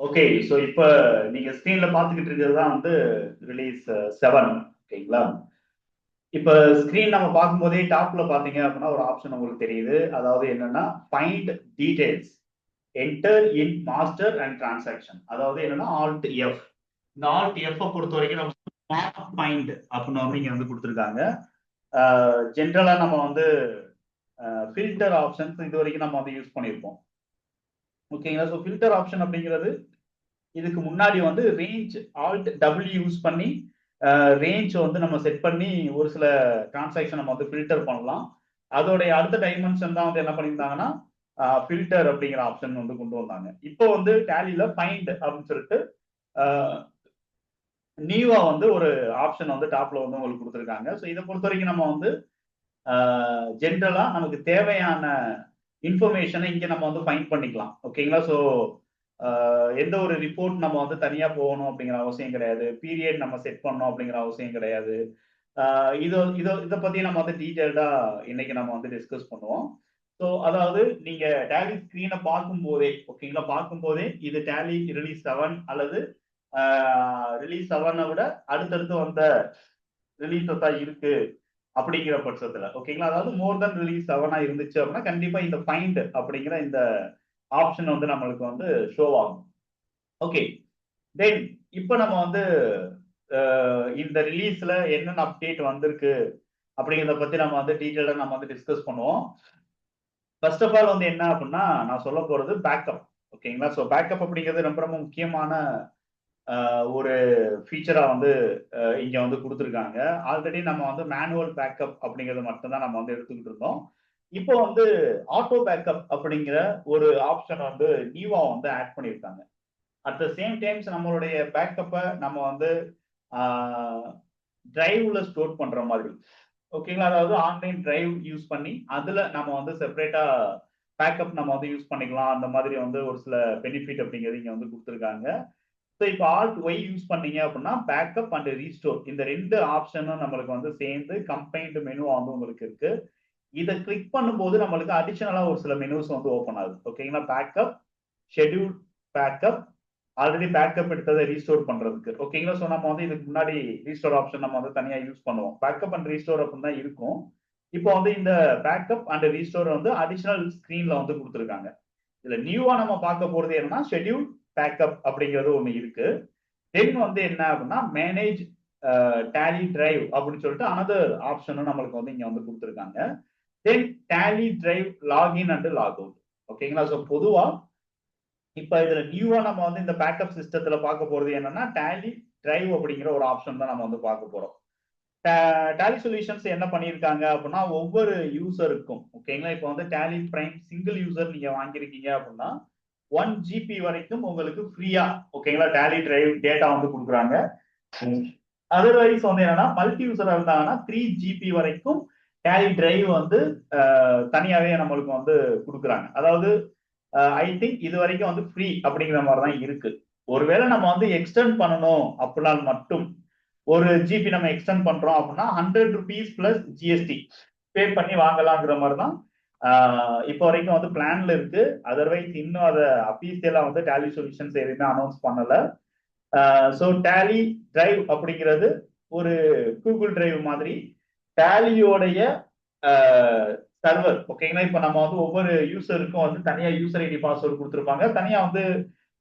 Okay. So இப்ப நீங்க ஸ்க்ரீன்ல பார்த்துக்கிட்டு இருக்கிறது தான் வந்து ரிலீஸ் 7. ஓகேங்களா? இப்ப ஸ்க்ரீன் நம்ம பார்க்கும்போதே டாப்ல பார்த்தீங்க அப்படின்னா ஒரு ஆப்ஷன் உங்களுக்கு தெரியுது. அதாவது என்னன்னா, find details, enter in master and transaction. அதாவது என்னன்னா ஆல்ட் எஃப். இந்த ஆல்ட் எஃப் பொறுத்தவரைக்கும் நம்ம ஸ்மார்ட் ஃபைண்ட் அப்படின்னு வந்து இங்க வந்து குடுத்துருக்காங்க. ஜென்ரலா நம்ம வந்து ஃபில்டர் ஆப்ஷன்ஸ் இதுவரைக்கும் நம்ம வந்து யூஸ் பண்ணியிருப்போம். ஓகேங்களா? ஸோ ஃபில்டர் ஆப்ஷன் அப்படிங்கிறது இதுக்கு முன்னாடி வந்து ரேஞ்ச் ஆல்ட் டபிள்யூ யூஸ் பண்ணி ரேஞ்ச் வந்து நம்ம செட் பண்ணி ஒரு சில டிரான்சாக்ஷன் நம்ம வந்து ஃபில்டர் பண்ணலாம். அதோடைய அடுத்த டைமென்ஷன் தான் வந்து என்ன பண்ணியிருந்தாங்கன்னா ஃபில்டர் அப்படிங்கிற ஆப்ஷன் வந்து கொண்டு வந்தாங்க. இப்போ வந்து டேலியில ஃபைண்ட் அப்படின்னு சொல்லிட்டு நியூவா வந்து ஒரு ஆப்ஷன் வந்து டாப்ல வந்து உங்களுக்கு கொடுத்துருக்காங்க. ஸோ இதை பொறுத்த வரைக்கும் நம்ம வந்து ஜென்ரலா நமக்கு தேவையான இன்ஃபர்மேஷனை இங்க நம்ம வந்து ஃபைண்ட் பண்ணிக்கலாம். ஓகேங்களா? ஸோ எந்த ஒரு ரிப்போர்ட் நம்ம வந்து தனியா போகணும் அப்படிங்கிற அவசியம் கிடையாது. பீரியட் நம்ம செட் பண்ணணும் அப்படிங்கிற அவசியம் கிடையாது. இதோ இதோ இதை பத்தி நம்ம வந்து டீட்டெயில்டா இன்னைக்கு நம்ம வந்து டிஸ்கஸ் பண்ணுவோம். ஸோ அதாவது நீங்க டேலி ஸ்கிரீனை பார்க்கும் போதே ஓகேங்களா, பார்க்கும் போதே இது டேலி ரிலீஸ் 7 அல்லது ரிலீஸ் 7 விட அடுத்தடுத்து வந்த ரிலீஸஸ் தான் இருக்கு அப்படிங்கிற பட்சத்துல ஓகேங்களா, அதாவது மோர் தென் ரிலீஸ் 7 இருந்துச்சு அப்படின்னா கண்டிப்பா இந்த ஃபைண்ட் அப்படிங்கிற இந்த ஆப்ஷன் வந்து நம்மளுக்கு வந்து ஷோ ஆகும். ஓகே, தென் இப்போ நம்ம வந்து இந்த ரிலீஸ்ல என்னென்ன அப்டேட் வந்திருக்கு அப்படிங்கிறத பத்தி நம்ம வந்து டீட்டெயிலா நம்ம வந்து டிஸ்கஸ் பண்ணுவோம். ஃபர்ஸ்ட் ஆஃப் ஆல் வந்து என்ன அப்படின்னா நான் சொல்ல போறது பேக்கப். ஓகேங்களா? ஸோ பேக்கப் அப்படிங்கிறது ரொம்ப ரொம்ப முக்கியமான ஒரு ஃபீச்சரா வந்து இங்க வந்து கொடுத்துருக்காங்க. ஆல்ரெடி நம்ம வந்து மேனுவல் பேக்கப் அப்படிங்கிறது மட்டும்தான் நம்ம வந்து எடுத்துக்கிட்டு இருந்தோம். இப்போ வந்து ஆட்டோ பேக்கப் அப்படிங்கிற ஒரு ஆப்ஷன் வந்து நியூவா வந்து ஆட் பண்ணியிருக்காங்க. அட் த சேம் டைம்ஸ் நம்மளுடைய பேக்கப்பை நம்ம வந்து டிரைவ்ல ஸ்டோர் பண்ற மாதிரி ஓகேங்களா, அதாவது ஆன்லைன் டிரைவ் யூஸ் பண்ணி அதுல நம்ம வந்து செப்பரேட்டா பேக்கப் நம்ம வந்து யூஸ் பண்ணிக்கலாம். அந்த மாதிரி வந்து ஒரு சில பெனிஃபிட் அப்படிங்கிறது இங்க வந்து கொடுத்துருக்காங்க. ஸோ இப்போ ஆல்ட் ஒய் யூஸ் பண்ணீங்க அப்படின்னா பேக்கப் அண்ட் ரீஸ்டோர் இந்த ரெண்டு ஆப்ஷனும் நம்மளுக்கு வந்து சேர்ந்து கம்பைன்டு மெனு வந்து உங்களுக்கு இருக்கு. இதை கிளிக் பண்ணும்போது நம்மளுக்கு அடிஷனலா ஒரு சில மெனுஸ் வந்து ஓப்பன் ஆகுது. ஓகேங்களா, backup, schedule backup, already backup எடுத்ததை ரீஸ்டோர் பண்றதுக்கு. ஓகேங்களா, ஸோ நம்ம வந்து இதுக்கு முன்னாடி ரீஸ்டோர் ஆப்ஷன் நம்ம வந்து தனியா யூஸ் பண்ணுவோம். பேக்கப் அண்ட் ரீஸ்டோர் அப்படின்னு தான் இருக்கும். இப்போ வந்து இந்த பேக்கப் அண்ட் ரீஸ்டோர் வந்து அடிஷனல் ஸ்கிரீன்ல வந்து கொடுத்துருக்காங்க. இதுல நியூவா நம்ம பார்க்க போறது என்னன்னா ஷெட்யூல் பேக்கப் அப்படிங்கிறது ஒண்ணு இருக்கு. தென் வந்து என்ன அப்படின்னா மேனேஜ் டேலி டிரைவ் அப்படின்னு சொல்லிட்டு அனதர் ஆப்ஷனும் நம்மளுக்கு வந்து இங்க வந்து கொடுத்துருக்காங்க. Then Tally drive login and log out. ஓகேங்களா, ஸோ பொதுவா இப்ப இதுல நியூவா நம்ம வந்து இந்த பேக்கப் சிஸ்டத்துல பார்க்க போறது என்னன்னா டேலி டிரைவ் அப்படிங்கிற ஒரு ஆப்ஷன் தான் நம்ம வந்து பார்க்க போறோம். டேலி சொல்யூஷன்ஸ் என்ன பண்ணியிருக்காங்க அப்படின்னா ஒவ்வொரு யூசருக்கும் ஓகேங்களா, இப்போ வந்து டேலி பிரைம் சிங்கிள் யூசர் நீங்க வாங்கியிருக்கீங்க அப்படின்னா 1 GB வரைக்கும் உங்களுக்கு ஃப்ரீயா ஓகேங்களா டேலி டிரைவ் டேட்டா வந்து கொடுக்குறாங்க. அதர்வைஸ் வந்து என்னன்னா மல்டி யூசரா இருந்தாங்கன்னா 3 GB வரைக்கும் டேலி டிரைவ் வந்து தனியாவே நம்மளுக்கு வந்து கொடுக்குறாங்க. அதாவது ஐ திங்க் இது வரைக்கும் வந்து ஃப்ரீ அப்படிங்கிற மாதிரி தான் இருக்கு. ஒருவேளை நம்ம வந்து எக்ஸ்டெண்ட் பண்ணணும் அப்படின்னா மட்டும் ஒரு ஜிபி நம்ம எக்ஸ்டெண்ட் பண்றோம் அப்படின்னா 100 rupees பிளஸ் ஜிஎஸ்டி பே பண்ணி வாங்கலாங்கிற மாதிரி தான் இப்போ வரைக்கும் வந்து பிளான்ல இருக்கு. அதர்வைஸ் இன்னும் அதை அபிஷியலா வந்து டேலி சொல்யூஷன்ஸ் எதுவுமே அனௌன்ஸ் பண்ணல. ஸோ டேலி டிரைவ் அப்படிங்கிறது ஒரு கூகுள் டிரைவ் மாதிரி டேலியோடைய சர்வர். ஓகேங்களா, இப்போ நம்ம வந்து ஒவ்வொரு யூசருக்கும் வந்து தனியா யூசர் ஐடி பாஸ்வேர்டு கொடுத்துருப்பாங்க, தனியா வந்து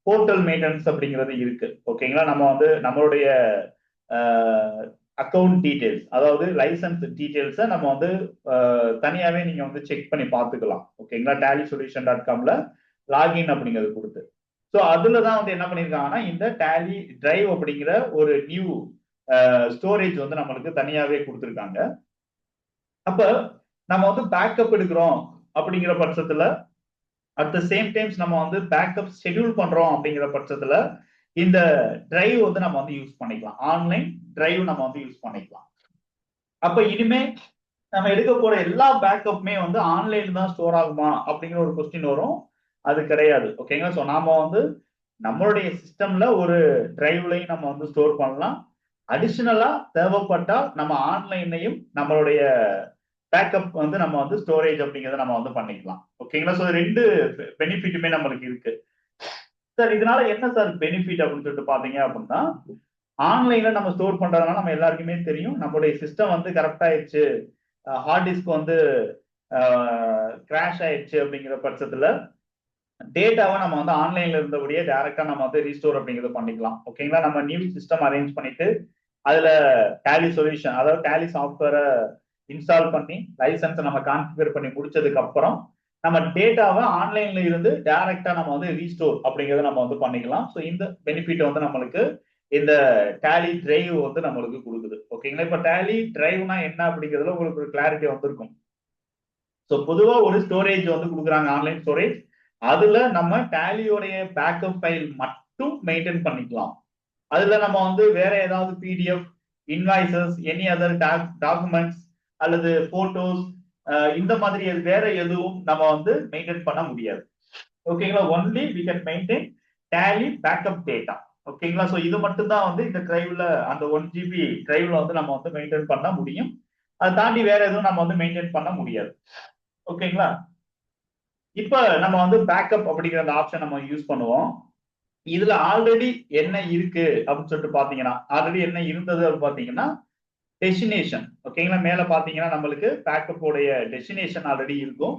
போர்ட்டல் மெயின்டெனன்ஸ் அப்படிங்கிறது இருக்கு. ஓகேங்களா, நம்ம வந்து நம்மளுடைய அக்கௌண்ட் டீடைல்ஸ் அதாவது லைசன்ஸ் டீடைல்ஸை நம்ம வந்து தனியாவே நீங்க வந்து செக் பண்ணி பார்த்துக்கலாம். ஓகேங்களா, டேலி சொல்யூஷன் .comல லாகின் அப்படிங்கிறது கொடுத்து. ஸோ அதுல தான் வந்து என்ன பண்ணியிருக்காங்கன்னா இந்த டேலி டிரைவ் அப்படிங்கிற ஒரு நியூ ஸ்டோரேஜ் வந்து நம்மளுக்கு தனியாவே கொடுத்துருக்காங்க. அப்ப நம்ம வந்து பேக்கப் எடுக்கிறோம் அப்படிங்கிற பட்சத்துல அட் த சேம் டைம்ஸ் நம்ம வந்து பேக்கப் ஷெட்யூல் பண்றோம் அப்படிங்கிற பட்சத்துல இந்த டிரைவ் வந்து நம்ம வந்து யூஸ் பண்ணிக்கலாம். ஆன்லைன் டிரைவ் நம்ம வந்து யூஸ் பண்ணிக்கலாம். அப்ப இனிமே நம்ம எடுக்க போற எல்லா பேக்கப்புமே வந்து ஆன்லைன்ல தான் ஸ்டோர் ஆகுமா அப்படிங்கிற ஒரு கொஸ்டின் வரும். அது கிடையாது. ஓகேங்களா, ஸோ நாம வந்து நம்மளுடைய சிஸ்டம்ல ஒரு டிரைவ்லையும் நம்ம வந்து ஸ்டோர் பண்ணலாம். அடிஷனலா தேவைப்பட்டால் நம்ம ஆன்லைன்லையும் நம்மளுடைய பேக்கப் வந்து நம்ம வந்து ஸ்டோரேஜ் அப்படிங்கிறத நம்ம வந்து பண்ணிக்கலாம். ஓகேங்களா, ஸோ ரெண்டு பெனிஃபிட்டுமே நம்மளுக்கு இருக்கு. சார் இதனால என்ன சார் பெனிஃபிட் அப்படின்னு சொல்லிட்டு பாத்தீங்க அப்படின்னா, ஆன்லைன்ல நம்ம ஸ்டோர் பண்றதுனால நம்ம எல்லாருக்குமே தெரியும் நம்மளுடைய சிஸ்டம் வந்து கரெக்ட் ஆயிடுச்சு, ஹார்ட் டிஸ்க் வந்து கிராஷ் ஆயிடுச்சு அப்படிங்கிற பட்சத்துல டேட்டாவை நம்ம வந்து ஆன்லைன்ல இருந்தபடியே டைரக்டா நம்ம வந்து ரீஸ்டோர் அப்படிங்கிறது பண்ணிக்கலாம். ஓகேங்களா? நம்ம நியூ சிஸ்டம் அரேஞ்ச் பண்ணிட்டு அதுல டேலி சொல்யூஷன், அதாவது டேலி சாஃப்ட்வேரை இன்ஸ்டால் பண்ணி லைசன்ஸை நம்ம கான்ஃபிகர் பண்ணி முடிச்சதுக்கு அப்புறம் நம்ம டேட்டாவை ஆன்லைன்ல இருந்து டைரக்டா நம்ம வந்து ரீஸ்டோர் அப்படிங்கறத நம்ம வந்து பண்ணிக்கலாம். ஸோ இந்த பெனிஃபிட் வந்து நம்மளுக்கு இந்த டேலி டிரைவ் வந்து நம்மளுக்கு கொடுக்குது. ஓகேங்களா? இப்ப டேலி டிரைவ்னா என்ன அப்படிங்கிறதுல உங்களுக்கு ஒரு கிளாரிட்டி வந்திருக்கும். ஸோ பொதுவா ஒரு ஸ்டோரேஜ் வந்து கொடுக்குறாங்க, ஆன்லைன் ஸ்டோரேஜ். அதுல நம்ம டேலியோடைய பேக்கப் ஃபைல் மட்டும் மெயின்டைன் பண்ணிக்கலாம். அதுல நம்ம வந்து வேற ஏதாவது PDF, invoices, any other documents அல்லது போட்டோஸ் இந்த மாதிரி வேற எதுவும் நம்ம வந்து மெயின்டைன் பண்ண முடியாது. ஓகேங்களா? Only we can maintain daily backup data. ஓகேங்களா? ஸோ இது மட்டும் தான் வந்து இந்த டிரைவ்ல, அந்த 1 GB டிரைவ்ல வந்து நம்ம வந்து மெயின்டைன் பண்ண முடியும். அதை தாண்டி வேற எதுவும் நம்ம வந்து மெயின்டைன் பண்ண முடியாது. ஓகேங்களா? இப்ப நம்ம வந்து பேக்கப் அப்படிங்கிற அந்த ஆப்ஷன் நம்ம யூஸ் பண்ணுவோம். இதுல ஆல்ரெடி என்ன இருக்கு அப்படின்னு சொல்லிட்டு பாத்தீங்கன்னா, ஆல்ரெடி என்ன இருந்தது அப்படின்னு பாத்தீங்கன்னா டெஸ்டினேஷன். ஓகேங்களா? மேல பாத்தீங்கன்னா நம்மளுக்கு பேக்கப் உடைய டெஸ்டினேஷன் ஆல்ரெடி இருக்கும்.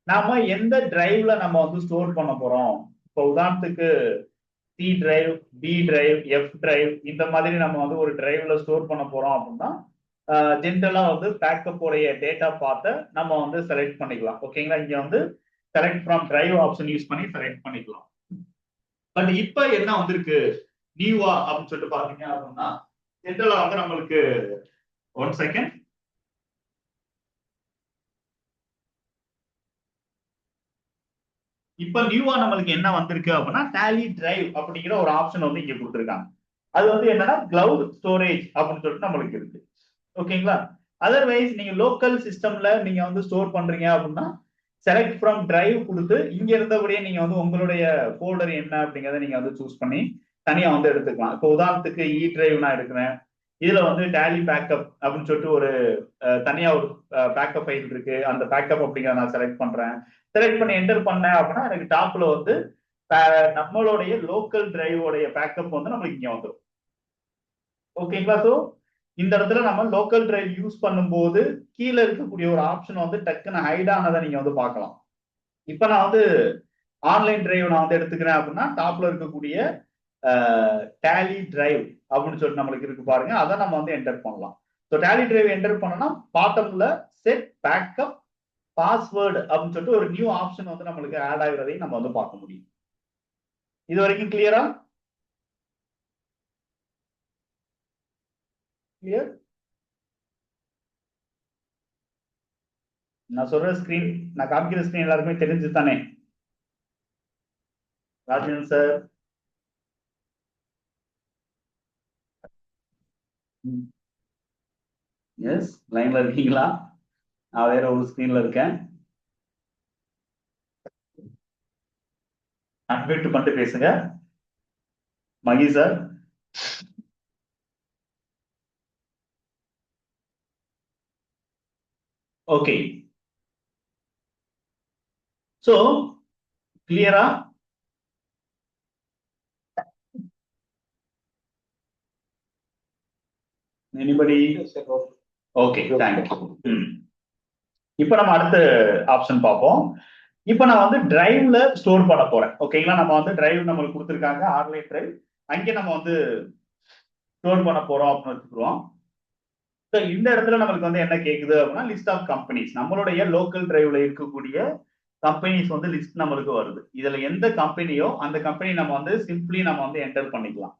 நாம எந்த டிரைவ்ல நம்ம வந்து ஸ்டோர் பண்ண போறோம். இப்போ உதாரணத்துக்கு C drive, B drive, F drive இந்த மாதிரி நம்ம வந்து ஒரு டிரைவ்ல ஸ்டோர் பண்ண போறோம் அப்படின்னா ஜென்ரலா வந்து பேக்கப் உடைய டேட்டா பார்த்து நம்ம வந்து செலக்ட் பண்ணிக்கலாம். ஓகேங்களா? இங்க வந்து select from drive option use பண்ணி செலக்ட் பண்ணிக்கலாம். பட் இப்ப என்ன வந்திருக்கு நியூவா அப்படின்னு சொல்லிட்டு பாத்தீங்க அப்படின்னா, ஜென்ரலா வந்து நம்மளுக்கு 1 செகண்ட். இப்ப நியூவா நம்மளுக்கு என்ன வந்திருக்கு அப்படின்னா டேலி டிரைவ் அப்படிங்கிற ஒரு ஆப்ஷன் வந்து இங்க கொடுத்துருக்காங்க. அது வந்து என்னன்னா கிளவுட் ஸ்டோரேஜ் அப்படின்னு சொல்லிட்டு நம்மளுக்கு இருக்கு. ஓகேங்களா? அதர்வைஸ் நீங்க லோக்கல் சிஸ்டம்ல நீங்க வந்து ஸ்டோர் பண்றீங்க அப்படின்னா செலக்ட் ஃப்ரம் டிரைவ் கொடுத்து இங்க இருந்தபடியே நீங்க வந்து உங்களுடைய ஃபோல்டர் என்ன அப்படிங்கறத நீங்க வந்து சூஸ் பண்ணி தனியா வந்து எடுத்துக்கலாம். இப்போ உதாரணத்துக்கு இ டிரைவ் நான் எடுக்கிறேன். இதுல வந்து டேலி பேக்கப் அப்படின்னு சொல்லிட்டு ஒரு தனியா ஒரு பேக்கப் ஃபைல் இருக்கு. அந்த பேக்கப் அப்படிங்கிறத நான் செலக்ட் பண்றேன். செலக்ட் பண்ணி என்டர் பண்ணேன் அப்படின்னா எனக்கு டாப்ல வந்து நம்மளுடைய லோக்கல் டிரைவோடைய பேக்கப் வந்து நம்மளுக்கு இங்க வந்துடும். ஓகேங்களா? ஸோ இந்த இடத்துல நம்ம லோக்கல் டிரைவ் யூஸ் பண்ணும்போது கீழே இருக்கக்கூடிய ஒரு ஆப்ஷன் வந்து டக்குன்னு ஹைட் ஆனதை நீங்க வந்து பார்க்கலாம். இப்ப நான் வந்து ஆன்லைன் டிரைவ் நான் வந்து எடுத்துக்கிறேன் அப்படின்னா டாப்ல இருக்கக்கூடிய டேலி டிரைவ் அப்படின்னு சொல்லிட்டு நம்மளுக்கு இருக்கு பாருங்க, அதை நம்ம வந்து என்டர் பண்ணலாம். ஸோ டேலி டிரைவ் என்டர் பண்ணோம்னா பாட்டம்ல செட் பேக்கப் பாஸ்வேர்டு அப்படின்னு சொல்லிட்டு ஒரு நியூ ஆப்ஷன் வந்து நம்மளுக்கு ஆட் ஆகுறதையும் நம்ம வந்து பார்க்க முடியும். இது வரைக்கும் கிளியரா? கிளியர்? நான் சொல்ற ஸ்கிரீன், நான் காமிக்கிற ஸ்கிரீன் எல்லாருக்குமே தெரிஞ்சு தானே? ராஜேந்திரன் சார், எஸ் லைன்ல இருக்கீங்களா? நான் வேற ஒரு ஸ்கிரீன்ல இருக்கேன். அன்மியூட் பண்ணிட்டு பேசுங்க. மகி சார், ஓகே. சோ கிளியரா? எனிபடி? Okay, thank you. இப்ப நம்ம அடுத்த ஆப்ஷன் பார்ப்போம். இப்ப நான் வந்து டிரைவ்ல ஸ்டோர் பண்ண போறேன். ஓகேங்களா? நம்ம வந்து டிரைவ் நம்மளுக்கு கொடுத்துருக்காங்க, ஆன்லைன் டிரைவ். அங்கே நம்ம வந்து ஸ்டோர் பண்ண போறோம் அப்படின்னு வச்சுக்கிறோம். ஸோ இந்த இடத்துல நம்மளுக்கு வந்து என்ன கேக்குது அப்படின்னா லிஸ்ட் ஆஃப் கம்பெனிஸ், நம்மளுடைய லோக்கல் டிரைவ்ல இருக்கக்கூடிய கம்பெனிஸ் வந்து லிஸ்ட் நம்மளுக்கு வருது. இதுல எந்த கம்பெனியோ அந்த கம்பெனி நம்ம வந்து சிம்பிளி நம்ம வந்து என்டர் பண்ணிக்கலாம்.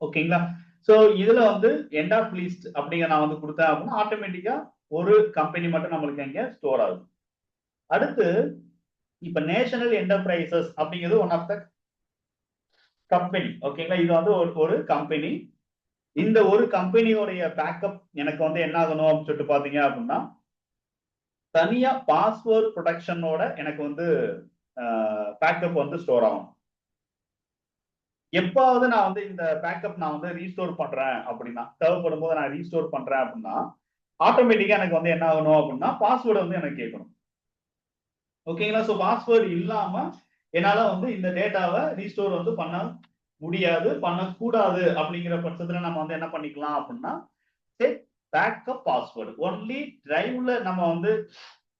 ஓகேங்களா? ஸோ இதுல வந்து எண்ட் ஆஃப் லிஸ்ட் அப்படிங்கிற நான் வந்து கொடுத்தேன் அப்படின்னா ஆட்டோமேட்டிக்கா ஒரு கம்பெனி மட்டும் நம்மளுக்கு இங்க ஸ்டோர் ஆகுது. அடுத்து இப்ப நேஷனல் என்டர்பிரைசஸ் அப்படிங்கிறது ஒன் ஆஃப் த கம்பெனி. ஓகேங்களா? இது வந்து ஒரு கம்பெனி. இந்த ஒரு கம்பெனியோடைய பேக்கப் எனக்கு வந்து என்ன ஆகணும் அப்படின்னு சொல்லிட்டு பாத்தீங்க அப்படின்னா தனியா பாஸ்வேர்ட் ப்ரொடெக்ஷனோட எனக்கு வந்து பேக்கப் வந்து ஸ்டோர் ஆகும். எப்பாவது நான் வந்து இந்த பேக்கப் நான் வந்து ரீஸ்டோர் பண்றேன் அப்படின்னா, தேவைப்படும் போது நான் ரீஸ்டோர் பண்றேன் அப்படின்னா ஆட்டோமேட்டிக்கா எனக்கு வந்து என்ன ஆகணும் அப்படின்னா பாஸ்வேர்டு வந்து எனக்கு கேட்கணும். ஓகேங்களா? ஸோ பாஸ்வேர்டு இல்லாம என்னால வந்து இந்த டேட்டாவை ரீஸ்டோர் வந்து பண்ண முடியாது, பண்ணக்கூடாது அப்படிங்கிற பட்சத்துல நம்ம வந்து என்ன பண்ணிக்கலாம் அப்படின்னா செட் பேக்கப் பாஸ்வேர்டு. ஒன்லி டிரைவ்ல நம்ம வந்து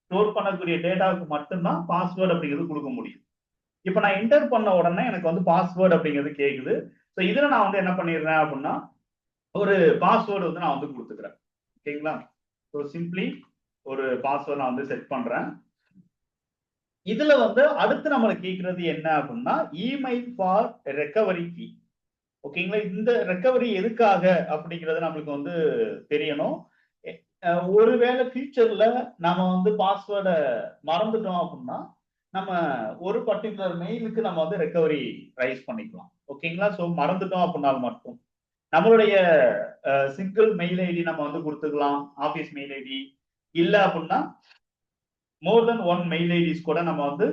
ஸ்டோர் பண்ணக்கூடிய டேட்டாவுக்கு மட்டும்தான் பாஸ்வேர்டு அப்படிங்கிறது கொடுக்க முடியும். இப்போ நான் என்டர் பண்ண உடனே எனக்கு வந்து பாஸ்வேர்டு அப்படிங்கிறது கேக்குது. ஸோ இதுல நான் வந்து என்ன பண்ணிடுறேன் அப்படின்னா ஒரு பாஸ்வேர்டு வந்து நான் வந்து கொடுத்துக்கிறேன். ஓகேங்களா? ஸோ சிம்பிளி ஒரு பாஸ்வேர்டு நான் வந்து செட் பண்றேன். இதுல வந்து அடுத்து நம்மளுக்கு கேட்கறது என்ன அப்படின்னா இமெயில் ஃபார் ரெக்கவரி கீ. ஓகேங்களா? இந்த ரெக்கவரி எதுக்காக அப்படிங்கறது நம்மளுக்கு வந்து தெரியணும். ஒருவேளை ஃபியூச்சர்ல நம்ம வந்து பாஸ்வேர்டை மறந்துட்டோம் அப்படின்னா நம்ம ஒரு பர்டிகுலர் மெயிலுக்கு நம்ம வந்து ரெக்கவரி ரைஸ் பண்ணிக்கலாம். ஓகேங்களா? ஸோ மறந்துட்டோம் அப்படின்னாலும் மட்டும் நம்மளுடைய சிங்கிள் மெயில் ஐடி நம்ம வந்து கொடுத்துக்கலாம், ஆபீஸ் மெயில் ஐடி இல்ல அப்படின்னா மோர் தென் ஒன் மெயில் ஐடிஸ் கூட நம்ம வந்து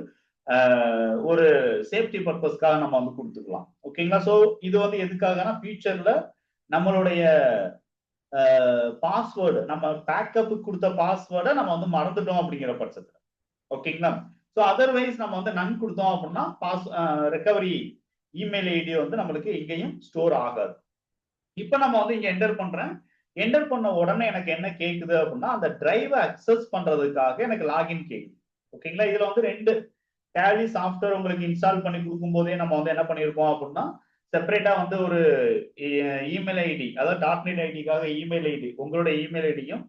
ஒரு சேஃப்டி பர்பஸ்க்காக நம்ம வந்து கொடுத்துக்கலாம். ஓகேங்களா? ஸோ இது வந்து எதுக்காகனா ஃபியூச்சர்ல நம்மளுடைய பாஸ்வேர்டு நம்ம பேக்கப் கொடுத்த பாஸ்வேர்டை நம்ம வந்து மறந்துட்டோம் அப்படிங்கிற பட்சத்துல. ஓகேங்களா? ஸோ அதர்வைஸ் நம்ம வந்து நன் கொடுத்தோம் அப்படின்னா ரெக்கவரி இமெயில் ஐடி வந்து நம்மளுக்கு எங்கேயும் ஸ்டோர் ஆகாது. இப்போ நம்ம வந்து இங்க என்டர் பண்றேன். என்டர் பண்ண உடனே எனக்கு என்ன கேக்குது அப்படின்னா அந்த டிரைவை அக்சஸ் பண்றதுக்காக எனக்கு லாகின் கேக்குது. ஓகேங்களா? இதுல வந்து ரெண்டு டேலி சாஃப்ட்வேர் உங்களுக்கு இன்ஸ்டால் பண்ணி கொடுக்கும் போதே நம்ம வந்து என்ன பண்ணிருக்கோம் அப்படின்னா செப்பரேட்டா வந்து ஒரு இமெயில் ஐடி, அதாவது .NET ஐடிக்காக இமெயில் ஐடி, உங்களுடைய இமெயில் ஐடியும்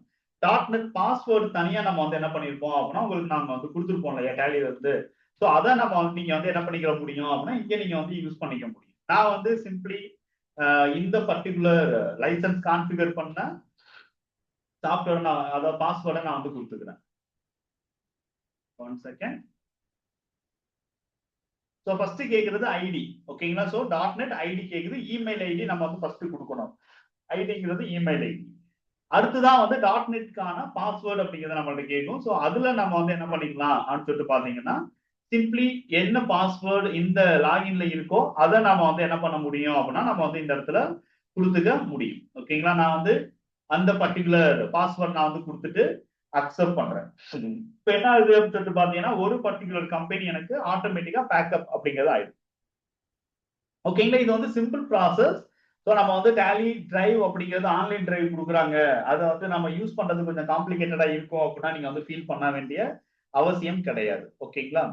.NET பாஸ்வேர்டு தனியா நம்ம வந்து என்ன பண்ணிருப்போம் அப்படின்னா உங்களுக்கு நாங்க வந்து கொடுத்துருப்போம் இல்லையா டேலியில இருந்து. ஸோ அதை நம்ம வந்து நீங்க வந்து என்ன பண்ணிக்க முடியும் அப்படின்னா இங்க நீங்க வந்து யூஸ் பண்ணிக்க முடியும். நான் வந்து சிம்பிளி இந்த பர்டிகுலர் லைசன்ஸ் கான்ஃபிகர் பண்ண சாஃப்ட்வேர் நான் அதாவது பாஸ்வேர்டை நான் வந்து கொடுத்துக்கிறேன். 1 செகண்ட். ஸோ ஃபர்ஸ்ட் கேட்கறது ஐடி. ஓகேங்களா? ஸோ .NET ஐடி கேட்குது, இமெயில் ஐடி நம்ம வந்து ஃபர்ஸ்ட் கொடுக்கணும். ஐடிங்கிறது இமெயில் ஐடி. அடுத்துதான் வந்து .NETக்கான பாஸ்வேர்டு அப்படிங்கிறத நம்மள்ட்ட கேட்கும். ஸோ அதுல நம்ம வந்து என்ன பண்ணிக்கலாம் அப்படின்னு சொல்லிட்டு பாத்தீங்கன்னா சிம்பிளி என்ன பாஸ்வேர்டு இந்த லாகின்ல இருக்கோ அதை நம்ம வந்து என்ன பண்ண முடியும் அப்படின்னா நம்ம வந்து இந்த இடத்துல கொடுத்துக்க முடியும். ஓகேங்களா? நான் வந்து அந்த பர்டிகுலர் பாஸ்வேர்ட் நான் வந்து கொடுத்துட்டு அக்செப்ட் பண்றேன். இப்போ என்ன ஆகுது அப்படின்னு சொல்லிட்டு பாத்தீங்கன்னா ஒரு பர்டிகுலர் கம்பெனி எனக்கு ஆட்டோமேட்டிக்கா பேக்கப் அப்படிங்கிறது ஆயிடும். ஓகேங்களா? இது வந்து சிம்பிள் ப்ராசஸ். ஸோ நம்ம வந்து டேலி டிரைவ் அப்படிங்கிறது ஆன்லைன் டிரைவ் கொடுக்குறாங்க, அதை வந்து நம்ம யூஸ் பண்றது கொஞ்சம் காம்ப்ளிகேட்டடா இருக்கும் அப்படின்னா நீங்க வந்து ஃபீல் பண்ண வேண்டிய அவசியம் கிடையாது. ஓகேங்களா?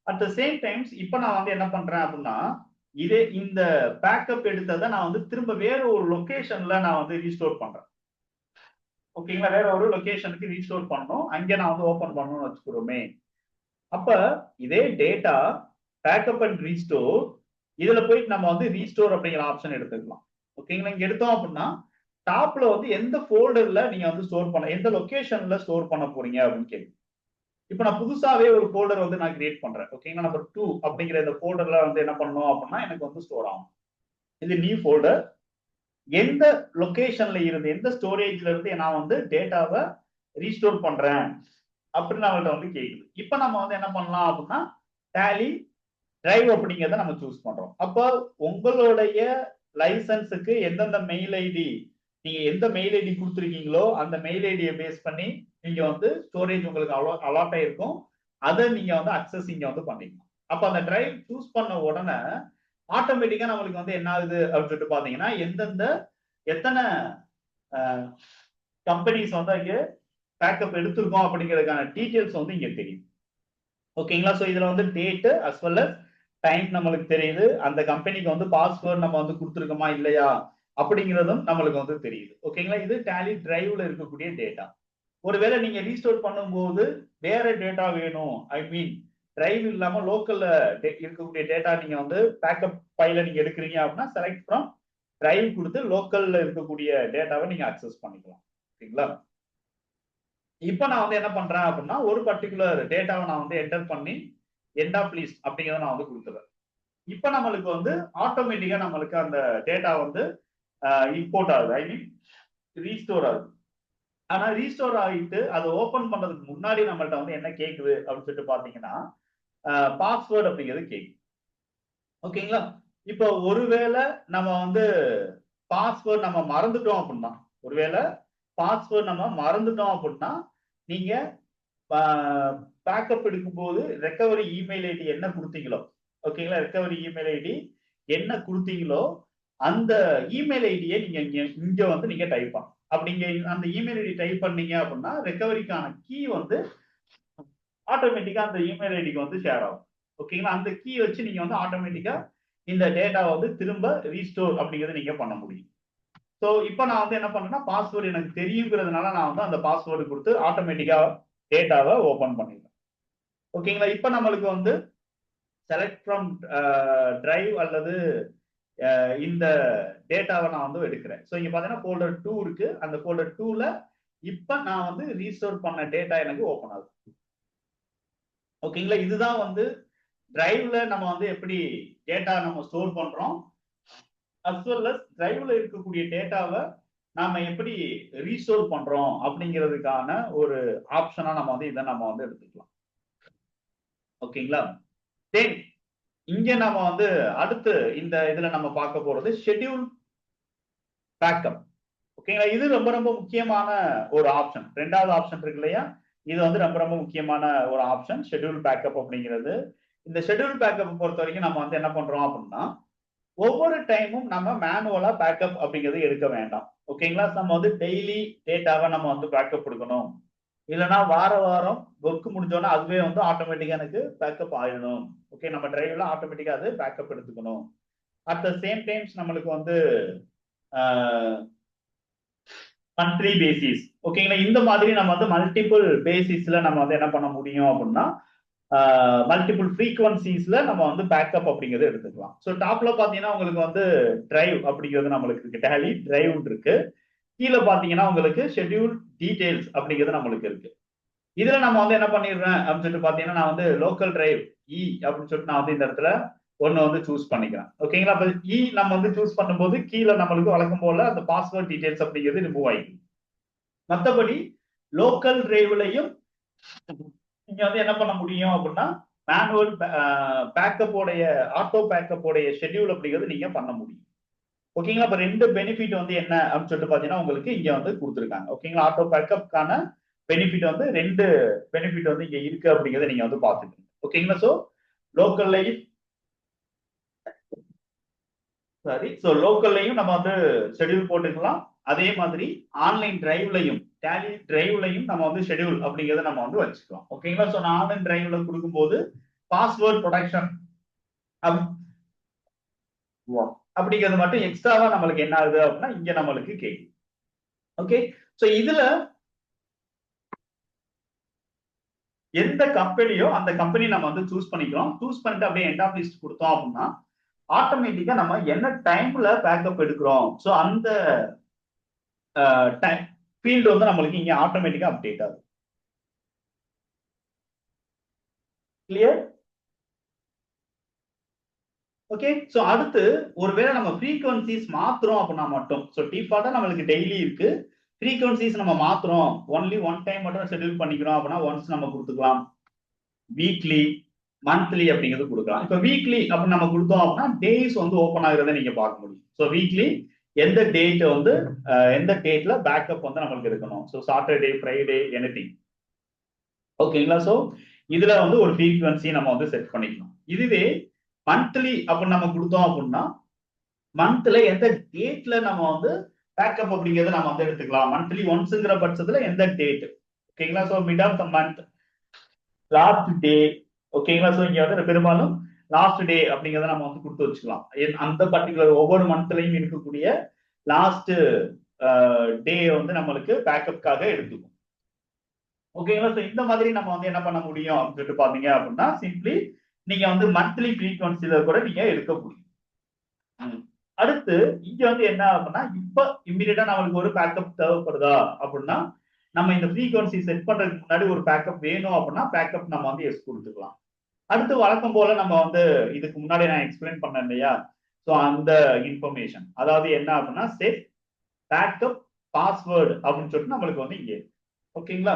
அட் த சேம் டைம்ஸ் இப்போ நான் வந்து என்ன பண்றேன் அப்படின்னா இதே இந்த பேக்கப் எடுத்ததை நான் வந்து திரும்ப வேற ஒரு லொகேஷன்ல நான் வந்து ரீஸ்டோர் பண்றேன். ஓகேங்களா? வேற ஒரு லொகேஷனுக்கு ரீஸ்டோர் பண்ணணும், அங்க நான் வந்து ஓபன் பண்ணணும்னு வச்சுக்கிறோமே. அப்ப இதே டேட்டா பேக்கப் அண்ட் ரீஸ்டோர் இதுல போயிட்டு நம்ம வந்து ரீஸ்டோர் அப்படிங்கிற ஆப்ஷன் எடுத்துக்கலாம். ஓகேங்களா? இங்க எடுத்தோம் அப்படின்னா டாப்ல வந்து எந்த ஃபோல்டர்ல நீங்க வந்து ஸ்டோர் பண்ண, எந்த லொகேஷன்ல ஸ்டோர் பண்ண போறீங்க அப்படின்னு கேட்கும். இப்போ நான் புதுசாவே ஒரு ஃபோல்டர் வந்து நான் கிரியேட் பண்றேன். ஓகேங்களா? நம்பர் 2 அப்படிங்கிற இந்த ஃபோல்டர்ல வந்து என்ன பண்ணணும் அப்படின்னா எனக்கு வந்து ஸ்டோர் ஆகும். இது நியூ ஃபோல்டர். எந்த லொகேஷன்ல இருந்து எந்த ஸ்டோரேஜ்ல இருந்து நான் வந்து டேட்டாவை ரீஸ்டோர் பண்றேன் அப்படின்னு அவங்கள்ட்ட வந்து கேக்குது. இப்போ நம்ம வந்து என்ன பண்ணலாம் அப்படின்னா டேலி டிரைவ் அப்படிங்கிறத நம்ம சூஸ் பண்றோம். அப்போ உங்களுடைய லைசன்ஸுக்கு எந்தெந்த மெயில் ஐடி நீங்க எந்த மெயில் ஐடி கொடுத்துருக்கீங்களோ அந்த மெயில் ஐடியை பேஸ் பண்ணி நீங்க வந்து ஸ்டோரேஜ் உங்களுக்கு அலாட் ஆயிருக்கும், அதை நீங்க வந்து அக்சஸ் இங்க வந்து பண்ணிக்கலாம். அப்ப அந்த டிரைவ் சூஸ் பண்ண உடனே ஆட்டோமேட்டிக்கா நம்மளுக்கு வந்து என்ன ஆகுது அப்படின்னு சொல்லிட்டு பாத்தீங்கன்னா எந்தெந்த எத்தனை கம்பெனிஸ் வந்து இங்க பேக்கப் எடுத்திருக்கோம் அப்படிங்கிறதுக்கான டீடைல்ஸ் வந்து இங்க தெரியும். ஓகேங்களா? ஸோ இதுல வந்து date as well as time நம்மளுக்கு தெரியுது, அந்த கம்பெனிக்கு வந்து பாஸ்வேர்டு நம்ம வந்து கொடுத்துருக்கோமா இல்லையா அப்படிங்கிறதும் நம்மளுக்கு வந்து தெரியுது. ஓகேங்களா? இது டேலி டிரைவ்ல இருக்கக்கூடிய டேட்டா. ஒருவேளை நீங்க ரீஸ்டோர் பண்ணும்போது வேற டேட்டா வேணும், ஐ மீன் டிரைவ் இல்லாம லோக்கல்ல இருக்கக்கூடிய டேட்டா நீங்க வந்து பேக்கப் ஃபைல நீங்க எடுக்கிறீங்க அப்படின்னா செலக்ட் ஃப்ரம் டிரைவ் கொடுத்து லோக்கல்ல இருக்கக்கூடிய டேட்டாவை நீங்க அக்சஸ் பண்ணிக்கலாம். ஓகேங்களா? இப்போ நான் வந்து என்ன பண்றேன் அப்படின்னா ஒரு பர்டிகுலர் டேட்டாவை நான் வந்து என்டர் பண்ணி எண்ட் ஆஃப் லிஸ்ட் அப்படிங்கிறத நான் வந்து கொடுத்துறேன். இப்போ நம்மளுக்கு வந்து ஆட்டோமேட்டிக்கா நம்மளுக்கு அந்த டேட்டா வந்து இம்போர்ட் ஆகுது, ஐ மீன் ரீஸ்டோர் ஆகுது. ஆனா ரீஸ்டோர் ஆகிட்டு அதை ஓபன் பண்றதுக்கு முன்னாடி நம்மள்ட்ட வந்து என்ன கேக்குது அப்படின்னு சொல்லிட்டு பாத்தீங்கன்னா பாஸ்வேர்டு அப்படிங்கிறது கேக்குது. ஓகேங்களா? இப்போ ஒருவேளை நம்ம வந்து பாஸ்வேர்டு நம்ம மறந்துட்டோம் அப்படின்னா ஒருவேளை பாஸ்வேர்டு நம்ம மறந்துட்டோம் அப்படின்னா நீங்க பேக்கப் எடுக்கும்போது ரெக்கவரி இமெயில் ஐடி என்ன கொடுத்தீங்களோ ஓகேங்களா. ரெக்கவரி இமெயில் ஐடி என்ன கொடுத்தீங்களோ அந்த இமெயில் ஐடியை நீங்க இங்க வந்து நீங்க டைப் பண்ணணும். அப்படிங்க அந்த இமெயில் ஐடி டைப் பண்ணீங்க அப்படின்னா ரெக்கவரிக்கான கீ வந்து ஆட்டோமேட்டிக்கா அந்த இமெயில் ஐடிக்கு வந்து ஷேர் ஆகும். ஓகேங்களா. அந்த கீ வச்சு நீங்க வந்து ஆட்டோமேட்டிக்கா இந்த டேட்டா வந்து திரும்ப ரீஸ்டோர் அப்படிங்கறத நீங்க பண்ண முடியும். ஸோ இப்போ நான் வந்து என்ன பண்றேன்னா பாஸ்வேர்டு எனக்கு தெரியுங்கிறதுனால நான் வந்து அந்த பாஸ்வேர்டு கொடுத்து ஆட்டோமேட்டிக்கா டேட்டாவை ஓபன் பண்ணிடுறேன். ஓகேங்களா. இப்போ நம்மளுக்கு வந்து செலக்ட் ஃப்ரம் டிரைவ் அல்லது இந்த டேட்டாவை நான் வந்து எடுக்கிறேன். ஸோ இங்க பாத்தீங்கன்னா ஃபோல்டர் 2 இருக்கு. அந்த ஃபோல்டர் 2ல இப்போ நான் வந்து ரீஸ்டோர் பண்ண டேட்டா எனக்கு ஓபன் ஆகுது. ஓகேங்களா. இதுதான் வந்து டிரைவ்ல நம்ம வந்து எப்படி டேட்டா நம்ம ஸ்டோர் பண்றோம், அஸ் வெல் அஸ் டிரைவ்ல இருக்கக்கூடிய டேட்டாவை நாம எப்படி ரீஸ்டோர் பண்றோம் அப்படிங்கிறதுக்கான ஒரு ஆப்ஷனா நம்ம வந்து இதை நம்ம வந்து எடுத்துக்கலாம். ஓகேங்களா. தென் இங்க நம்ம வந்து அடுத்து இந்த இதுல நம்ம பார்க்க போறது ஷெட்யூல் பேக்கப். ஓகேங்களா. இது ரொம்ப ரொம்ப முக்கியமான ஒரு ஆப்ஷன். ரெண்டாவது ஆப்ஷன் இருக்கு இல்லையா, இது வந்து ரொம்ப ரொம்ப முக்கியமான ஒரு ஆப்ஷன் ஷெட்யூல் பேக்கப் அப்படிங்கிறது. இந்த ஷெட்யூல் பேக்கப் பொறுத்த வரைக்கும் நம்ம வந்து என்ன பண்றோம் அப்படின்னா ஒவ்வொரு டைமும் நம்ம மேனுவலா பேக்கப் அப்படிங்கிறது எடுக்க வேண்டாம். ஓகேங்களா. நம்ம வந்து டெய்லி டேட்டாவை நம்ம வந்து பேக்கப் கொடுக்கணும், இல்லைன்னா வார வாரம் ஒர்க் முடிஞ்சோன்னா அதுவே வந்து ஆட்டோமேட்டிக்கா எனக்கு பேக்கப் ஆயிடணும். ஓகே, நம்ம டிரைவ்ல ஆட்டோமேட்டிக்கா அது பேக்கப் எடுத்துக்கணும். அட் த சேம் டைம்ஸ் நம்மளுக்கு வந்து மந்த்லி பேசிஸ். ஓகேங்களா. இந்த மாதிரி நம்ம வந்து மல்டிபிள் பேசிஸ்ல நம்ம வந்து என்ன பண்ண முடியும் அப்படின்னா மல்டிபிள் ஃப்ரீக்வன்சிஸ்ல நம்ம வந்து பேக்கப் அப்படிங்கிறது எடுத்துக்கலாம். ஸோ டாப்ல பாத்தீங்கன்னா உங்களுக்கு வந்து டிரைவ் அப்படிங்கிறது நம்மளுக்கு இருக்கு, டேலி டிரைவ் இருக்கு. கீழே பாத்தீங்கன்னா உங்களுக்கு ஷெட்யூல் டீடைல்ஸ் அப்படிங்கிறது நம்மளுக்கு இருக்கு. இதுல நம்ம வந்து என்ன பண்ணிடுறேன் அப்படின்னு சொல்லிட்டு பாத்தீங்கன்னா நான் வந்து லோக்கல் டிரைவ் இ அப்படின்னு சொல்லிட்டு நான் வந்து இந்த இடத்துல ஒன்னு வந்து சூஸ் பண்ணிக்கிறேன். ஓகேங்களா. அப்ப இ நம்ம வந்து சூஸ் பண்ணும்போது கீழே நம்மளுக்கு வழக்கம் போல அந்த பாஸ்வேர்ட் டீடைல்ஸ் அப்படிங்கிறது ரிமூவ் ஆயிடும். மற்றபடி லோக்கல் டிரைவ்லையும் நீங்க வந்து என்ன பண்ண முடியும் அப்படின்னா மேனுவல் பேக்கப்போடைய ஆட்டோ பேக்கப்போடைய ஷெட்யூல் அப்படிங்கிறது நீங்க பண்ண முடியும். ஓகேங்களா. இப்ப ரெண்டு பெனிஃபிட் வந்து என்ன அப்படின்னு சொல்லிட்டு பாத்தீங்கன்னா உங்களுக்கு இங்க வந்து கொடுத்துருக்காங்க. ஓகேங்களா. ஆட்டோ பேக்கப்கான பெனிஃபிட் வந்து ரெண்டு பெனிஃபிட் வந்து இங்க இருக்கு அப்படிங்கறத நீங்க வந்து பாத்துக்கணும். ஓகேங்களா. சோ லோக்கல்லையும் லோக்கல்லையும் நம்ம வந்து ஷெட்யூல் போட்டுக்கலாம். அதே மாதிரி ஆன்லைன் டிரைவ்லையும் டேலி டிரைவ்லையும் நம்ம வந்து ஷெட்யூல் அப்படிங்கறத நம்ம வந்து வச்சுக்கலாம். ஓகேங்களா. சோ நான் ஆன்லைன் டிரைவ்ல கொடுக்கும்போது பாஸ்வேர்ட் ப்ரொடெக்ஷன் அப்படிங்கிறது மட்டும் எக்ஸ்ட்ராவா நம்மளுக்கு என்ன ஆகுது அப்படின்னா இங்க நம்மளுக்கு கேட்கும். ஓகே. சோ இதுல எந்த கம்பெனியோ அந்த கம்பெனி நம்ம வந்து சூஸ் பண்ணிக்கிறோம். சூஸ் பண்ணிட்டு அப்படியே எண்ட் ஆஃப் லிஸ்ட் கொடுத்தோம் அப்படின்னா ஆட்டோமேட்டிக்கா நம்ம என்ன டைம்ல பேக்கப் எடுக்கிறோம், சோ அந்த டைம் ஃபீல்டு வந்து நம்மளுக்கு இங்க ஆட்டோமேட்டிக்கா அப்டேட் ஆகும். கிளியர். ஓகே. சோ அடுத்து ஒருவேளை நம்ம ஃப்ரீக்வன்சிஸ் மாத்துறோம் அப்படின்னா மட்டும், சோ டிஃபால்ட்டா நம்மளுக்கு டெய்லி இருக்கு, ஃப்ரீக்வன்சிஸ் நம்ம மாத்துறோம், ஒன்லி ஒன் டைம் மட்டும் ஷெட்யூல் பண்ணிக்கிறோம் அப்படின்னா ஒன்ஸ் நம்ம கொடுத்துக்கலாம். வீக்லி, மந்த்லி அப்படிங்கிறது கொடுக்கலாம். இப்ப வீக்லி அப்படின்னு நம்ம கொடுத்தோம் அப்படின்னா டேஸ் வந்து ஓப்பன் ஆகுறத நீங்க பார்க்க முடியும். ஸோ வீக்லி எந்த டேட் வந்து எந்த டேட்ல பேக்கப் வந்து நம்மளுக்கு இருக்கணும். So Saturday, Friday, anything. ஓகேங்களா. ஸோ இதுல வந்து ஒரு ஃப்ரீக்வன்சி நம்ம வந்து செட் பண்ணிக்கணும். இதுவே மந்த்லி அப்படின்னு நம்ம கொடுத்தோம் அப்படின்னா மந்த்ல எந்த டேட்ல நம்ம வந்து பேக்கப் அப்படிங்கிறத நம்ம வந்து எடுத்துக்கலாம். மந்த்லி ஒன்ஸ்ங்கிற பட்சத்துல எந்த டேட். ஓகேங்களா. So mid of the month, last day. ஓகேங்களா. சோ இங்க வந்து பெரும்பாலும் லாஸ்ட் டே அப்படிங்கறத நம்ம வந்து கொடுத்து வச்சுக்கலாம். அந்த பர்டிகுலர் ஒவ்வொரு மந்த்லயும் இருக்கக்கூடிய லாஸ்ட் டே வந்து நம்மளுக்கு பேக்கப்காக எடுத்துக்கும். ஓகேங்களா. சோ இந்த மாதிரி நம்ம வந்து என்ன பண்ண முடியும் அப்படின்னு சொல்லிட்டு பாத்தீங்க அப்படின்னா சிம்பிளி நீங்க வந்து மந்த்லி ஃப்ரீக்வன்சில கூட நீங்க எடுக்க முடியும். அடுத்து இங்க வந்து என்ன அப்படின்னா இப்ப இம்மிடியட்டா நம்மளுக்கு ஒரு பேக்கப் தேவைப்படுதா அப்படின்னா நம்ம இந்த ஃப்ரீக்வன்சி செட் பண்றதுக்கு முன்னாடி ஒரு பேக்கப் வேணும் அப்படின்னா பேக்கப் நம்ம வந்து எஸ் கொடுத்துக்கலாம். அடுத்து வழக்கம் போல நம்ம வந்து இதுக்கு முன்னாடி நான் எக்ஸ்பிளைன் பண்ணேன் இல்லையா, ஸோ அந்த இன்ஃபர்மேஷன் அதாவது என்ன அப்படின்னா செட் பேக்கப் பாஸ்வேர்டு அப்படின்னு சொல்லிட்டு நம்மளுக்கு வந்து இங்கே. ஓகேங்களா.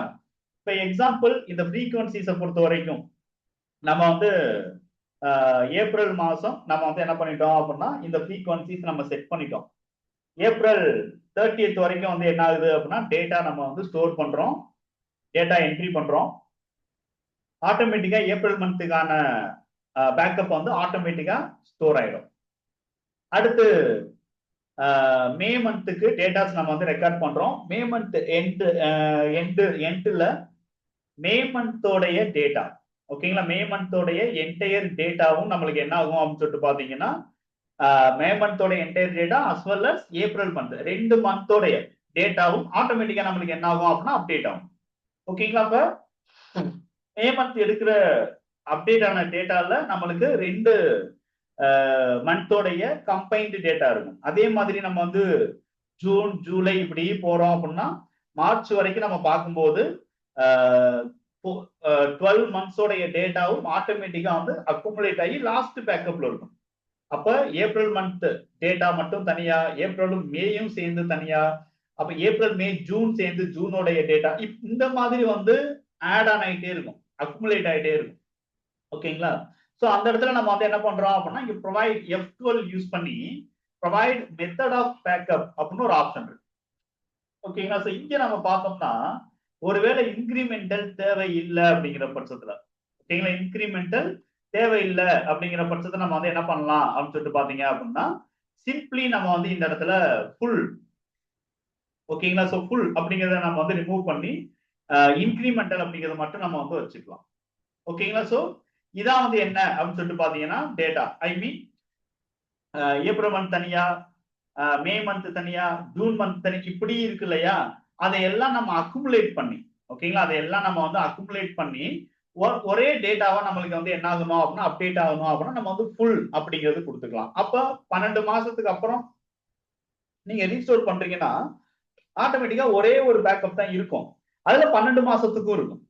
இப்ப எக்ஸாம்பிள் இந்த ஃப்ரீக்வன்சிஸை பொறுத்த வரைக்கும் நம்ம வந்து ஏப்ரல் மாசம் நம்ம வந்து என்ன பண்ணிட்டோம் அப்படின்னா இந்த ஃப்ரீக்வன்சிஸ் நம்ம செட் பண்ணிட்டோம். ஏப்ரல் 30th வரைக்கும் வந்து என்ன ஆகுது அப்படின்னா டேட்டா நம்ம வந்து ஸ்டோர் பண்றோம், டேட்டா என்ட்ரி பண்றோம். ஆட்டோமேட்டிக்கா ஏப்ரல் மந்த்துக்கான பேக்கப் வந்து ஆட்டோமேட்டிக்கா ஸ்டோர் ஆயிடும். அடுத்து மே மந்த்துக்கு டேட்டாஸ் நம்ம வந்து ரெக்கார்ட் பண்றோம். மே மந்த் எண்ட்ல மே மந்தோடைய டேட்டா, ஓகேங்களா, மே மந்தோடைய என்டையர் டேட்டாவும் நம்மளுக்கு என்ன ஆகும் அப்படின்னு சொல்லிட்டு பாத்தீங்கன்னா, மே மந்தோட entire data as well as April month 2 மந்தோடைய டேட்டாவும் ஆட்டோமேட்டிக்கா நம்மளுக்கு என்ன ஆகும் அப்படின்னா அப்டேட் ஆகும். ஓகேங்களா, அப்ப மே மந்த் எடுக்கிற அப்டேட் ஆன டேட்டால நம்மளுக்கு 2 மந்தோடைய கம்பைன்டு டேட்டா இருக்கும். அதே மாதிரி நம்ம வந்து ஜூன் ஜூலை இப்படி போறோம் அப்படின்னா மார்ச் வரைக்கும் நம்ம பார்க்கும்போது 12 மந்த்ஸோடைய டேட்டாவும் ஆட்டோமேட்டிக்கா வந்து அக்குமுலேட் ஆகி லாஸ்ட் பேக்கப்ல இருக்கும். அப்ப ஏப்ரல் மந்த் டேட்டா மட்டும் தனியா, ஏப்ரலும் மேயும் சேர்ந்து தனியா, அப்ப ஏப்ரல் மே ஜூன் சேர்ந்து ஜூனோடைய டேட்டா இந்த மாதிரி வந்து ஆட் ஆன் ஆகிட்டே இருக்கும், அக்குமுலேட் ஆகிட்டே இருக்கும். ஓகேங்களா, சோ அந்த இடத்துல நம்ம வந்து என்ன பண்றோம் அப்படின்னா இங்க ப்ரொவைட் F12 யூஸ் பண்ணி ப்ரொவைட் மெத்தட் ஆஃப் பேக்கப் அப்படின்னு ஒரு ஆப்ஷன் இருக்கு. ஓகேங்களா, சோ இங்க நம்ம பார்த்தோம்னா ஒருவேளை இன்கிரிமெண்டல் தேவை இல்லை அப்படிங்கிற பட்சத்துல, ஓகேங்களா, இன்கிரிமெண்டல் தேவையில்லை அப்படிங்கிற பட்சத்தை நம்ம வந்து என்ன பண்ணலாம் அப்படின்னு சொல்லிட்டு பாத்தீங்க அப்படின்னா சிம்பிளி நம்ம வந்து இந்த இடத்துல ஃபுல், ஓகேங்களா, சோ ஃபுல் அப்படிங்கிறத நம்ம வந்து ரிமூவ் பண்ணி இன்கிரிமெண்டல் அப்படிங்கிறத மட்டும் நம்ம வந்து வச்சுக்கலாம். ஓகேங்களா, சோ இதான் வந்து என்ன அப்படின்னு சொல்லிட்டு பாத்தீங்கன்னா டேட்டா, ஐ மீன் ஏப்ரல் மந்த் தனியா, மே மந்த் தனியா, ஜூன் மந்த் தனி இப்படி இருக்கு இல்லையா, அதையெல்லாம் நம்ம அக்குமுலேட் பண்ணி, ஓகேங்களா, அதையெல்லாம் நம்ம வந்து அக்குமுலேட் பண்ணி ஒரே டேட்டாவா நம்மளுக்கு வந்து என்ன ஆகணும் அப்படின்னா அப்டேட் ஆகணும் அப்படின்னா நம்ம வந்து ஃபுல் அப்படிங்கிறது கொடுத்துக்கலாம். அப்ப 12 மாசத்துக்கு அப்புறம் நீங்க ரீஸ்டோர் பண்றீங்கன்னா ஆட்டோமேட்டிக்கா ஒரே ஒரு பேக்கப் தான் இருக்கும், அதுல 12 மாசத்துக்கும் இருக்கும்.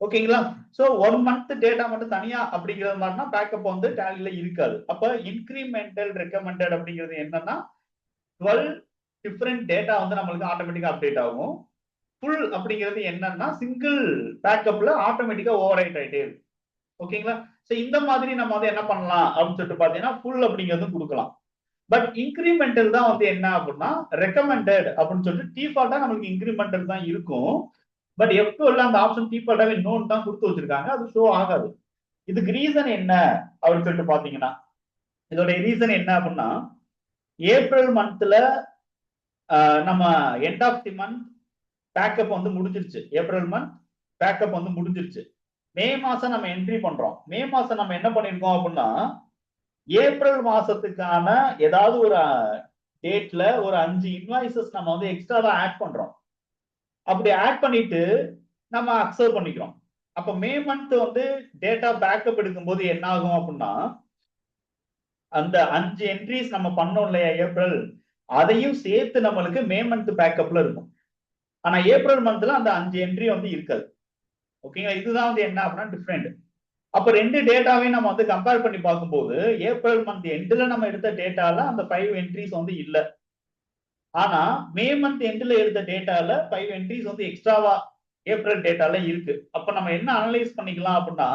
ஓகேங்களா, சோ 1 மந்த் டேட்டா மட்டும் தனியா அப்படிங்கிறது மாதிரினா பேக்கப் வந்து டேலில இருக்காது. அப்ப இன்கிரிமெண்டல் ரெக்கமெண்டட் அப்படிங்கிறது என்னன்னா 12 டிஃபரெண்ட் டேட்டா வந்து நம்மளுக்கு ஆட்டோமேட்டிக்கா அப்டேட் ஆகும். ஃபுல் அப்படிங்கிறது என்னன்னா சிங்கிள் பேக்கப்ல ஆட்டோமேட்டிக்கா ஓவர் ரைட் ஆயிட்டே இருக்கும். ஓகேங்களா, சோ இந்த மாதிரி நம்ம வந்து என்ன பண்ணலாம் அப்படின்னு சொல்லிட்டு பாத்தீங்கன்னா ஃபுல் அப்படிங்கிறது கொடுக்கலாம். பட் இன்கிரிமெண்டல் தான் வந்து என்ன அப்படின்னா ரெக்கமெண்டட் அப்படின்னு சொல்லிட்டு டிஃபால்ட்டா நம்மளுக்கு இன்கிரிமெண்டல் தான் இருக்கும். பட் F12 அந்த ஆப்ஷன் டிஃபால்ட்டாவே நோன் தான் கொடுத்து வச்சிருக்காங்க, அது ஷோ ஆகாது. இதுக்கு ரீசன் என்ன அப்படின்னு சொல்லிட்டு பாத்தீங்கன்னா, இதோட ரீசன் என்ன அப்படின்னா ஏப்ரல் மந்த்ல நம்ம end of the month backup வந்து முடிஞ்சிருச்சு, ஏப்ரல் மந்த் பேக்கப் வந்து முடிஞ்சிருச்சு. மே மாசம் நம்ம என்ட்ரி பண்றோம், மே மாசம் நம்ம என்ன பண்ணிருக்கோம் அப்படின்னா ஏப்ரல் மாசத்துக்கான ஏதாவது ஒரு டேட்ல ஒரு 5 இன்வாய்சஸ் நம்ம வந்து எக்ஸ்ட்ராவா ஆட் பண்றோம். அப்படி ஆட் பண்ணிட்டு நம்ம அக்செப்ட் பண்ணிக்கிறோம். அப்ப மே மந்த் வந்து டேட்டா பேக்கப் எடுக்கும்போது என்ன ஆகும் அப்படின்னா அந்த 5 என்ட்ரிஸ் நம்ம பண்ணோம் இல்லையா ஏப்ரல், அதையும் சேர்த்து நம்மளுக்கு மே மந்த் பேக்கப்ல இருக்கும். ஆனா ஏப்ரல் மந்த்ல அந்த 5 என்ட்ரி வந்து இருக்காது. ஓகேங்களா, இதுதான் வந்து என்ன அப்படின்னா டிஃபரெண்ட். அப்ப 2 டேட்டாவையும் நம்ம வந்து கம்பேர் பண்ணி பார்க்கும்போது ஏப்ரல் மந்த் எண்ட்ல நம்ம எடுத்த டேட்டால அந்த 5 என்ட்ரிஸ் வந்து இல்ல. ஆனா மே மந்த் எண்ட்ல எடுத்த டேட்டால 5 என்ட்ரிஸ் வந்து எக்ஸ்ட்ராவா ஏப்ரல் டேட்டால இருக்கு. அப்ப நம்ம என்ன அனலைஸ் பண்ணிக்கலாம் அப்படின்னா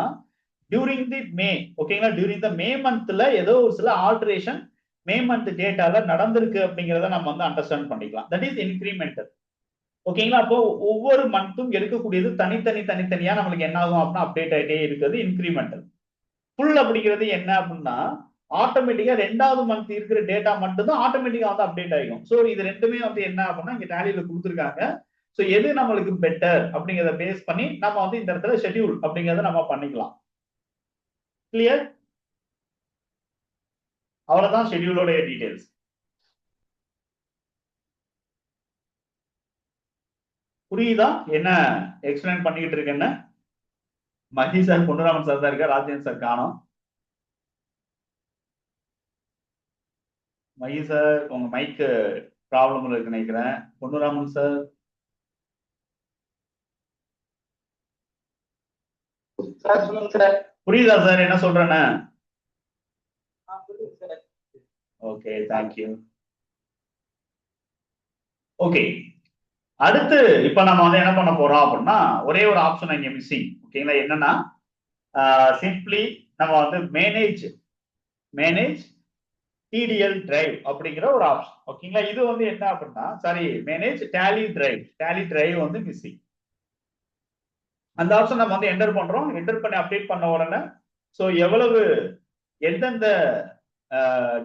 டியூரிங் தி மே, ஓகேங்களா, டியூரிங் த மே மந்த்ல ஏதோ ஒரு சில ஆல்டரேஷன் மே மந்த் டேட்டால நடந்திருக்கு அப்படிங்கறத நம்ம வந்து அண்டர்ஸ்டாண்ட் பண்ணிக்கலாம். That is incremental. ஓகேங்களா, அப்போ ஒவ்வொரு மந்த்தும் எடுக்கக்கூடியது தனித்தனியா நம்மளுக்கு என்ன ஆகும் அப்படின்னா அப்டேட் ஆகிட்டே இருக்கிறது இன்கிரிமெண்டல். ஃபுல் அப்படிங்கிறது என்ன அப்படின்னா ஆட்டோமேட்டிக்கா 2வது மந்த் இருக்கிற டேட்டா மட்டும் தான் ஆட்டோமேட்டிக்கா வந்து அப்டேட் ஆகும். சோ இது ரெண்டுமே வந்து என்ன அப்படின்னா இங்க டேலியில கொடுத்துருக்காங்க. சோ எது நம்மளுக்கு பெட்டர் அப்படிங்கிறத பேஸ் பண்ணி நம்ம வந்து இந்த இடத்துல ஷெட்யூல் அப்படிங்கறத நம்ம பண்ணிக்கலாம். கிளியர், அவ்வளவுதான் ஷெட்யூலோட டீடைல்ஸ். புரியுதா என்ன எக்ஸ்பிளைன் பண்ணிட்டு இருக்கேன்னு? மகி சார், பொன்னுராமன் சார் தான் இருக்கா, ராஜேந்திரன் சார் காணோம். மகி சார் உங்க மைக் ப்ராப்ளம் இருக்கு நினைக்கிறேன். பொன்னுராமன் சார் புரியுதா சார் என்ன சொல்றேன்னு? Okay, thank you. ஓகே, அடுத்து இப்ப நம்ம வந்து என்ன பண்ண போறோம் அப்படின்னா ஒரே ஒரு ஆப்ஷன் இங்க மிஸ்ஸிங். ஓகேங்களா, என்னன்னா சிம்பிளி நம்ம வந்து மேனேஜ் TDL டிரைவ் அப்படிங்கிற ஒரு ஆப்ஷன். ஓகேங்களா, இது வந்து என்ன அப்படின்னா சாரி மேனேஜ் டேலி டிரைவ் வந்து மிஸ்ஸிங். அந்த ஆப்ஷன் நம்ம வந்து என்டர் பண்றோம். என்டர் பண்ணி அப்டேட் பண்ண உடனே ஸோ எவ்வளவு எந்தெந்த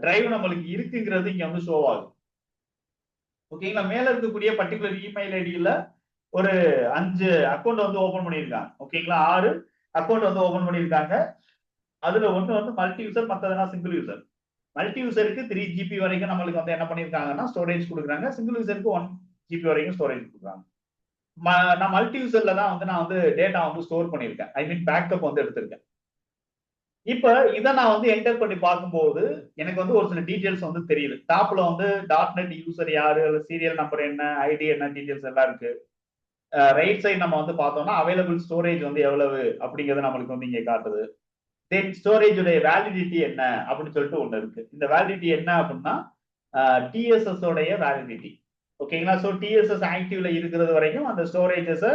டிரைவ் நம்மளுக்கு இருக்குங்கிறது இங்க வந்து ஷோ ஆகும். ஓகேங்களா? மேல இருக்கக்கூடிய பர்டிகுலர் இமெயில் ஐடியில ஒரு 5 அக்கௌண்ட் வந்து ஓபன் பண்ணியிருக்காங்க. ஓகேங்களா? 6 அக்கௌண்ட் வந்து ஓபன் பண்ணியிருக்காங்க. அதுல ஒண்ணு வந்து மல்டி யூசர், மத்ததெல்லாம் சிங்கிள் யூசர். மல்டி யூசருக்கு 3 ஜிபி வரைக்கும் நம்மளுக்கு வந்து என்ன பண்ணிருக்காங்கன்னா ஸ்டோரேஜ் கொடுக்குறாங்க. சிங்கிள் யூசருக்கு 1 ஜிபி வரைக்கும் ஸ்டோரேஜ் கொடுக்குறாங்க. நான் மல்டி யூசர்ல தான் வந்து நான் வந்து டேட்டா வந்து ஸ்டோர் பண்ணியிருக்கேன். ஐ மீன் பேக்கப் வந்து எடுத்திருக்கேன். இப்ப இதை நான் வந்து என்டர் பண்ணி பார்க்கும்போது எனக்கு வந்து ஒரு சில டீடைல்ஸ் வந்து தெரியுது. டாப்ல வந்து .NET யூசர் யாரு, சீரியல் நம்பர் என்ன, ஐடி என்ன, டீடைல்ஸ் எல்லாம் இருக்கு. ரைட் சைடு நம்ம வந்து பார்த்தோம்னா அவைலபிள் ஸ்டோரேஜ் வந்து எவ்வளவு அப்படிங்கறது நம்மளுக்கு வந்து இங்க காட்டுது. தென் ஸ்டோரேஜ் உடைய வேலிடிட்டி என்ன அப்படின்னு சொல்லிட்டு ஒண்ணு இருக்கு. இந்த வேலிடிட்டி என்ன அப்படின்னா டிஎஸ்எஸ் உடைய வேலிடிட்டி. ஓகேங்களா? ஸோ டிஎஸ்எஸ் ஆக்டிவ்ல இருக்கிறது வரைக்கும் அந்த ஸ்டோரேஜஸ்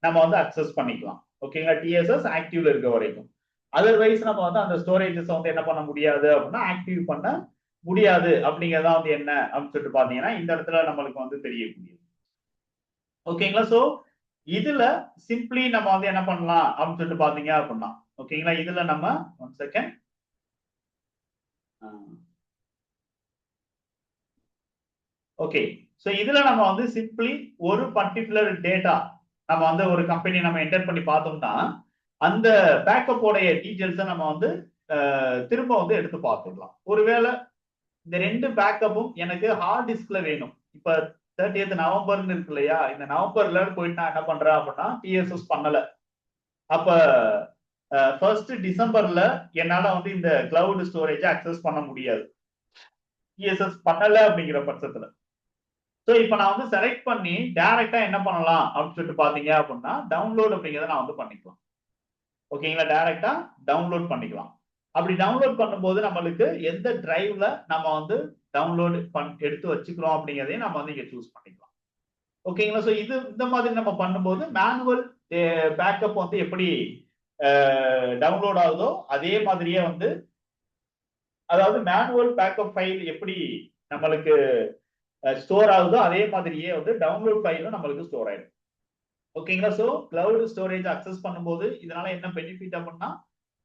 நம்ம வந்து அக்சஸ் பண்ணிக்கலாம். ஓகேங்களா? டிஎஸ்எஸ் ஆக்டிவ்ல இருக்க வரைக்கும். அதர்வைஸ் நம்ம வந்து அந்த ஸ்டோரேஜஸ் வந்து என்ன பண்ண முடியாது அப்படின்னா ஆக்டிவ் பண்ண முடியாது. அப்படிங்கறதா வந்து என்ன அப்படின்னு சொல்லிட்டு பாத்தீங்கன்னா இந்த இடத்துல நம்மளுக்கு வந்து தெரியக்கூடியது. ஓகேங்களா? சோ இதுல சிம்பிளி நம்ம வந்து என்ன பண்ணலாம் அப்படின்னு சொல்லிட்டு பாத்தீங்க அப்படின்னா ஓகேங்களா? இதுல நம்ம 1 செகண்ட். ஓகே. சோ இதுல நம்ம வந்து சிம்பிளி ஒரு பர்டிகுலர் டேட்டா நம்ம வந்து ஒரு கம்பெனி நம்ம என்டர் பண்ணி பார்த்தோம்னா அந்த பேக்கப் உடைய டீடைல்ஸ் நம்ம வந்து திரும்ப வந்து எடுத்து பார்த்துடலாம். ஒருவேளை இந்த 2 பேக்கப்பும் எனக்கு ஹார்ட் டிஸ்க்ல வேணும். இப்ப 30th நவம்பர்னு இருக்கு இல்லையா? இந்த நவம்பர்ல போயிட்டு நான் என்ன பண்றேன் அப்படின்னா டிஎஸ்எஸ் பண்ணல. அப்ப 1st டிசம்பர்ல என்னால வந்து இந்த கிளவுட் ஸ்டோரேஜ் அக்சஸ் பண்ண முடியாது. டிஎஸ்எஸ் பண்ணல அப்படிங்கிற பட்சத்துல. சோ இப்ப நான் வந்து செலக்ட் பண்ணி டைரக்டா என்ன பண்ணலாம் அப்படின்னு சொல்லிட்டு பாத்தீங்க அப்படின்னா டவுன்லோட் அப்படிங்கறத நான் வந்து பண்ணிக்கலாம். ஓகேங்களா? டைரக்டா டவுன்லோட் பண்ணிக்கலாம். அப்படி டவுன்லோட் பண்ணும்போது நம்மளுக்கு எந்த டிரைவ்ல நம்ம வந்து டவுன்லோட் எடுத்து வச்சுக்கிறோம் அப்படிங்கறதையும் நம்ம வந்து இங்க சூஸ் பண்ணிக்கலாம். ஓகேங்களா? சோ இது இந்த மாதிரி நம்ம பண்ணும்போது மேனுவல் பேக்கப் வந்து எப்படி டவுன்லோட் ஆகுதோ அதே மாதிரியே வந்து அதாவது மேனுவல் பேக்கப் ஃபைல் எப்படி நம்மளுக்கு ஸ்டோர் ஆகுதோ அதே மாதிரியே வந்து டவுன்லோட் ஃபைலும் நம்மளுக்கு ஸ்டோர் ஆயிடும். ஓகேங்களா? சோ கிளவுட் ஸ்டோரேஜ் அக்சஸ் பண்ணும்போது இதனால என்ன பெனிஃபிட் அப்படின்னா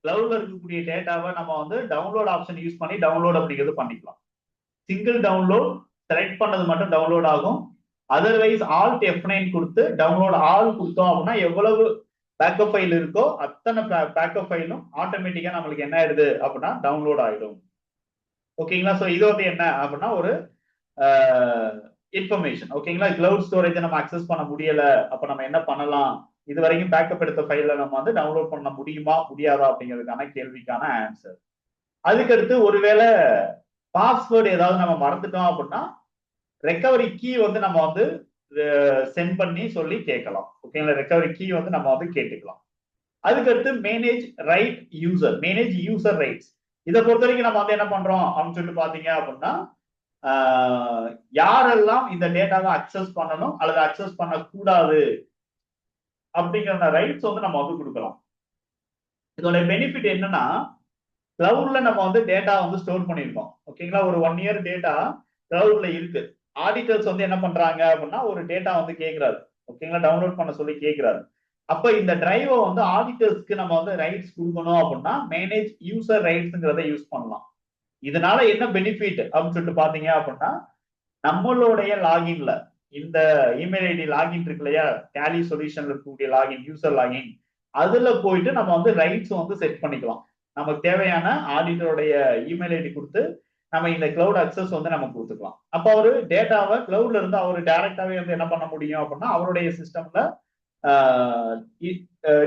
கிளவுட்ல இருக்கக்கூடிய டேட்டாவை நம்ம வந்து டவுன்லோட் ஆப்ஷன் யூஸ் பண்ணி டவுன்லோட் அப்படிங்கிறது பண்ணிக்கலாம். சிங்கிள் டவுன்லோட் செலக்ட் பண்ணது மட்டும் டவுன்லோட் ஆகும். அதர்வைஸ் ஆல்ட் F9 கொடுத்து டவுன்லோட் ஆல் கொடுத்தோம் அப்படின்னா எவ்வளவு பேக்கப் ஃபைல் இருக்கோ அத்தனை பேக்கப் ஃபைலும் ஆட்டோமேட்டிக்கா நம்மளுக்கு என்ன ஆயிடுது அப்படின்னா டவுன்லோட் ஆயிடும். ஓகேங்களா? சோ இது வந்து என்ன அப்படின்னா ஒரு இன்ஃபர்மேஷன். ஓகேங்களா? கிளவுட் ஸ்டோரேஜ் நம்ம அக்சஸ் பண்ண முடியல, அப்ப நம்ம என்ன பண்ணலாம், இது வரைக்கும் பேக்கப் எடுத்த ஃபைல நம்ம வந்து டவுன்லோட் பண்ண முடியுமா முடியாதா அப்படிங்கிறதுக்கான கேள்விக்கான ஆன்சர். அதுக்கடுத்து ஒருவேளை பாஸ்வேர்டு ஏதாவது நம்ம மறந்துட்டோம் அப்படின்னா ரெக்கவரி கீ வந்து நம்ம வந்து சென்ட் பண்ணி சொல்லி கேட்கலாம். ஓகேங்களா? ரெக்கவரி கீ வந்து நம்ம வந்து கேட்டுக்கலாம். அதுக்கடுத்து manage right user, manage user rights. இதை பொறுத்த வரைக்கும் நம்ம வந்து என்ன பண்றோம் அப்படின்னு சொல்லிட்டு பாத்தீங்க அப்படின்னா யாரெல்லாம் இந்த டேட்டாவை அக்சஸ் பண்ணணும் அல்லது அக்சஸ் பண்ணக்கூடாது அப்படிங்கிற ரைட்ஸ் வந்து நம்ம வந்து கொடுக்கலாம். இதோட பெனிஃபிட் என்னன்னா கிளவுட்ல நம்ம வந்து டேட்டா வந்து ஸ்டோர் பண்ணிருக்கோம். ஓகேங்களா? ஒரு 1 இயர் டேட்டா கிளவுட்ல இருக்கு. ஆடிட்டர்ஸ் வந்து என்ன பண்றாங்க அப்படின்னா ஒரு டேட்டா வந்து கேட்கிறாரு. ஓகேங்களா? டவுன்லோட் பண்ண சொல்லி கேட்கிறாரு. அப்ப இந்த டிரைவை வந்து ஆடிட்டர்ஸ்க்கு நம்ம வந்து ரைட்ஸ் கொடுக்கணும் அப்படின்னா மேனேஜ் யூசர் ரைட்ஸ்ங்கிறத யூஸ் பண்ணலாம். இதனால என்ன பெனிஃபிட் அப்படின்னு சொல்லிட்டு பாத்தீங்க அப்படின்னா நம்மளுடைய லாகின்ல இந்த இமெயில் ஐடி லாகின் இருக்கு இல்லையா? டேலி சொல்யூஷன்ல இருக்கக்கூடிய லாகின், யூசர் லாகின், அதுல போயிட்டு நம்ம வந்து ரைட்ஸ் வந்து செட் பண்ணிக்கலாம். நமக்கு தேவையான ஆடிட்டருடைய இமெயில் ஐடி கொடுத்து நம்ம இந்த கிளவுட் அக்சஸ் வந்து நம்ம கொடுத்துக்கலாம். அப்ப அவரு டேட்டாவை கிளவுட்ல இருந்து அவரு டைரக்டாவே வந்து என்ன பண்ண முடியும் அப்படின்னா அவருடைய சிஸ்டம்ல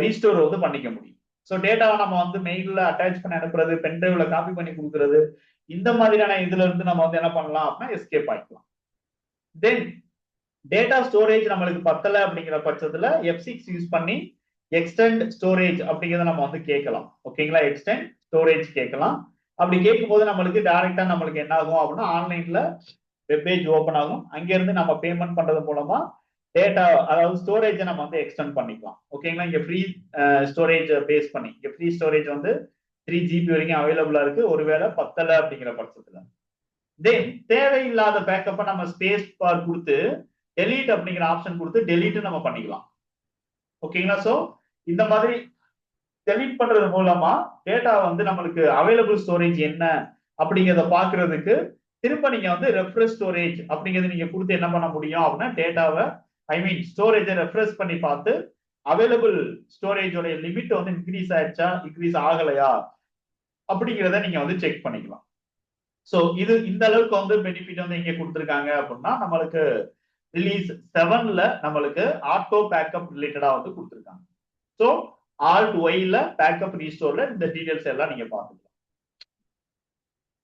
ரீஸ்டோர் வந்து பண்ணிக்க முடியும். ஸோ டேட்டாவை நம்ம வந்து மெயில்ல அட்டாச் பண்ணி அனுப்புறது, பென்டிரைவ்ல காப்பி பண்ணி கொடுக்கறது, இந்த மாதிரியான இதுல இருந்து நம்ம வந்து என்ன பண்ணலாம் அப்படின்னா எஸ்கேப் ஆகிக்கலாம். தென் டேட்டா ஸ்டோரேஜ் நம்மளுக்கு பத்தல அப்படிங்கிற பட்சத்துல F6 யூஸ் பண்ணி எக்ஸ்டெண்ட் ஸ்டோரேஜ் அப்படிங்கிறத நம்ம வந்து கேட்கலாம். ஓகேங்களா? எக்ஸ்டெண்ட் ஸ்டோரேஜ் கேட்கலாம். அப்படி கேட்கும் போது நம்மளுக்கு டைரக்டா நம்மளுக்கு என்ன ஆகும் அப்படின்னா ஆன்லைன்ல வெப்பேஜ் ஓபன் ஆகும். அங்கிருந்து நம்ம பேமெண்ட் பண்றது மூலமா டேட்டா அதாவது ஸ்டோரேஜை நம்ம வந்து எக்ஸ்டெண்ட் பண்ணிக்கலாம். ஓகேங்களா? இங்க ஃப்ரீ ஸ்டோரேஜ் பேஸ் பண்ணி இங்க ஃப்ரீ ஸ்டோரேஜ் வந்து 3 GB வரைக்கும் அவைலபிளா இருக்கு. ஒருவேளை பத்தல அப்படிங்கிற பட்சத்துல தென் தேவையில்லாத பேக்கப்பை நம்ம ஸ்பேஸ் பார் கொடுத்து டெலீட் அப்படிங்கிற ஆப்ஷன் கொடுத்து டெலீட் நம்ம பண்ணிக்கலாம். ஓகேங்களா? சோ இந்த மாதிரி டெலீட் பண்றது மூலமா டேட்டா வந்து நம்மளுக்கு அவைலபிள் ஸ்டோரேஜ் என்ன அப்படிங்கிறத பாக்குறதுக்கு திரும்ப நீங்க வந்து ரெஃப்ரெஷ் ஸ்டோரேஜ் அப்படிங்கிறது நீங்க கொடுத்து என்ன பண்ண முடியும் அப்படின்னா டேட்டாவை ஸ்டோரேஜை ரெஃப்ரெஷ் பண்ணி பார்த்து அவைலபிள் ஸ்டோரேஜோட லிமிட் வந்து இன்க்ரீஸ் ஆயிடுச்சா இன்க்ரீஸ் ஆகலையா அப்படிங்கிறத நீங்க வந்து செக் பண்ணிக்கலாம். சோ இது இந்த அளவுக்கு வந்து பெனிஃபிட் வந்து எங்க கொடுத்துருக்காங்க அப்படின்னா நம்மளுக்கு ரிலீஸ் 7ல நம்மளுக்கு ஆட்டோ பேக்கப் ரிலேட்டடா வந்து கொடுத்துருக்காங்க. சோ ஆல்ட் ஒய்ல பேக்கப் ரீஸ்டோர்ல இந்த டீடைல்ஸ் எல்லாம் நீங்க பாத்துக்கலாம்.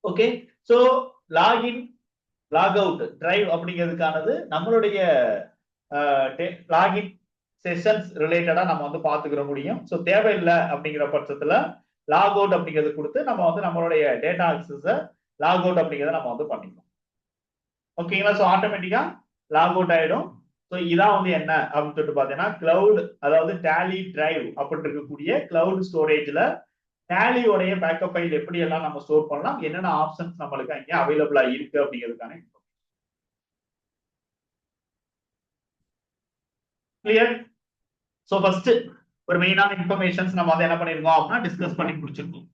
Okay, so login log out drive அப்படிங்கிறதுக்கானது நம்மளுடைய லாகின் செஷன்ஸ் ரிலேட்டடா நம்ம வந்து பாத்துக்கிற முடியும். சோ தேவையில்லை அப்படிங்கிற பட்சத்துல லாக் அவுட் அப்படிங்கிறது கொடுத்து நம்ம வந்து நம்மளுடைய டேட்டா ஆக்சஸ லாக் அவுட் அப்படிங்கிறத நம்ம வந்து பண்ணிக்கலாம். ஓகேங்களா, சோ ஆட்டோமேட்டிக்கா லாக் அவுட் ஆயிடும். ஸோ இதான் வந்து என்ன அப்படின்னு சொல்லிட்டு பாத்தீங்கன்னா கிளவுட், அதாவது டேலி டிரைவ் அப்படின்னு இருக்கக்கூடிய கிளவுட் ஸ்டோரேஜ்ல டேலியோடைய பேக்கப் ஃபைல் எப்படி எல்லாம் நம்ம ஸ்டோர் பண்ணலாம், என்னென்ன ஆப்ஷன்ஸ் நம்மளுக்கு அங்கே அவைலபிளா இருக்கு அப்படிங்கிறதுக்கான கிளியர். சோ ஃபர்ஸ்ட் ஒரு மெயினான இன்ஃபர்மேஷன்ஸ் நம்ம வந்து என்ன பண்ணிருக்கோம் அப்படின்னா டிஸ்கஸ் பண்ணி முடிச்சிருக்கோம்.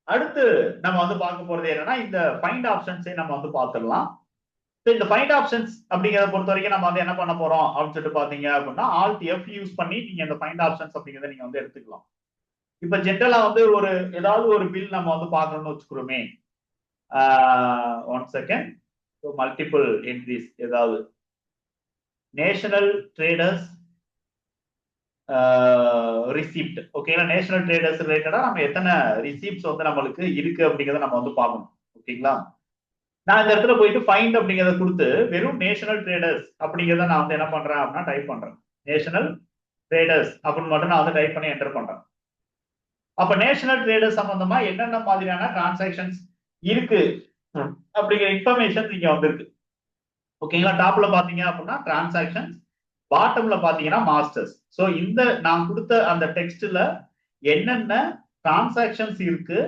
அடுத்து நம்ம வந்து பார்க்க போறது என்னன்னா இந்த ஃபைண்ட் ஆப்ஷன்ஸை நம்ம வந்து பார்த்துடலாம். இந்த ஃபைண்ட் ஆப்ஷன்ஸ் அப்படிங்கிறத பொறுத்த வரைக்கும் நம்ம வந்து என்ன பண்ண போறோம் அப்படின்னு சொல்லிட்டு பாத்தீங்க அப்படின்னா ஆல்ட் எஃப் யூஸ் பண்ணி நீங்க இந்த ஃபைண்ட் ஆப்ஷன்ஸ் அப்படிங்கிறத நீங்க வந்து எடுத்துக்கலாம். இப்ப ஜென்ரலா வந்து ஒரு ஏதாவது ஒரு பில் நம்ம வந்து பார்க்கணும்னு வச்சுக்கிறோமே, ஒன் செகண்ட், மல்டிபிள் என்ட்ரிஸ், ஏதாவது நேஷனல் ட்ரேடர்ஸ் ரிசிப்ட், ஓகேங்களா, நேஷனல் ட்ரேடர்ஸ் ரிலேட்டடா நம்ம எத்தனை ரிசிப்ட்ஸ் வந்து நம்மளுக்கு இருக்கு அப்படிங்கிறத நம்ம வந்து பார்க்கணும். ஓகேங்களா, நான் இந்த இடத்துல போயிட்டு ஃபைண்ட் அப்படிங்கிறத கொடுத்து வெறும் நேஷனல் ட்ரேடர்ஸ் அப்படிங்கிறத நான் வந்து என்ன பண்றேன் அப்படின்னா டைப் பண்றேன். நேஷனல் ட்ரேடர்ஸ் அப்படின்னு மட்டும் நான் வந்து டைப் பண்ணி என்டர் பண்றேன். அப்ப நேஷனல் ட்ரேடர்ஸ் சம்பந்தமா என்னென்ன மாதிரியான டிரான்சாக்ஷன்ஸ் இருக்கு அப்படிங்கிற இன்ஃபர்மேஷன் இங்க வந்திருக்கு. ஓகேங்களா, டாப்ல பாத்தீங்க அப்படின்னா டிரான்சாக்ஷன்ஸ், பாட்டம்ல பாத்தீங்கன்னா மாஸ்டர்ஸ். சோ இந்த நான் கொடுத்த அந்த டெக்ஸ்ட்ல என்னென்ன டிரான்சாக்ஷன்ஸ் இருக்கு,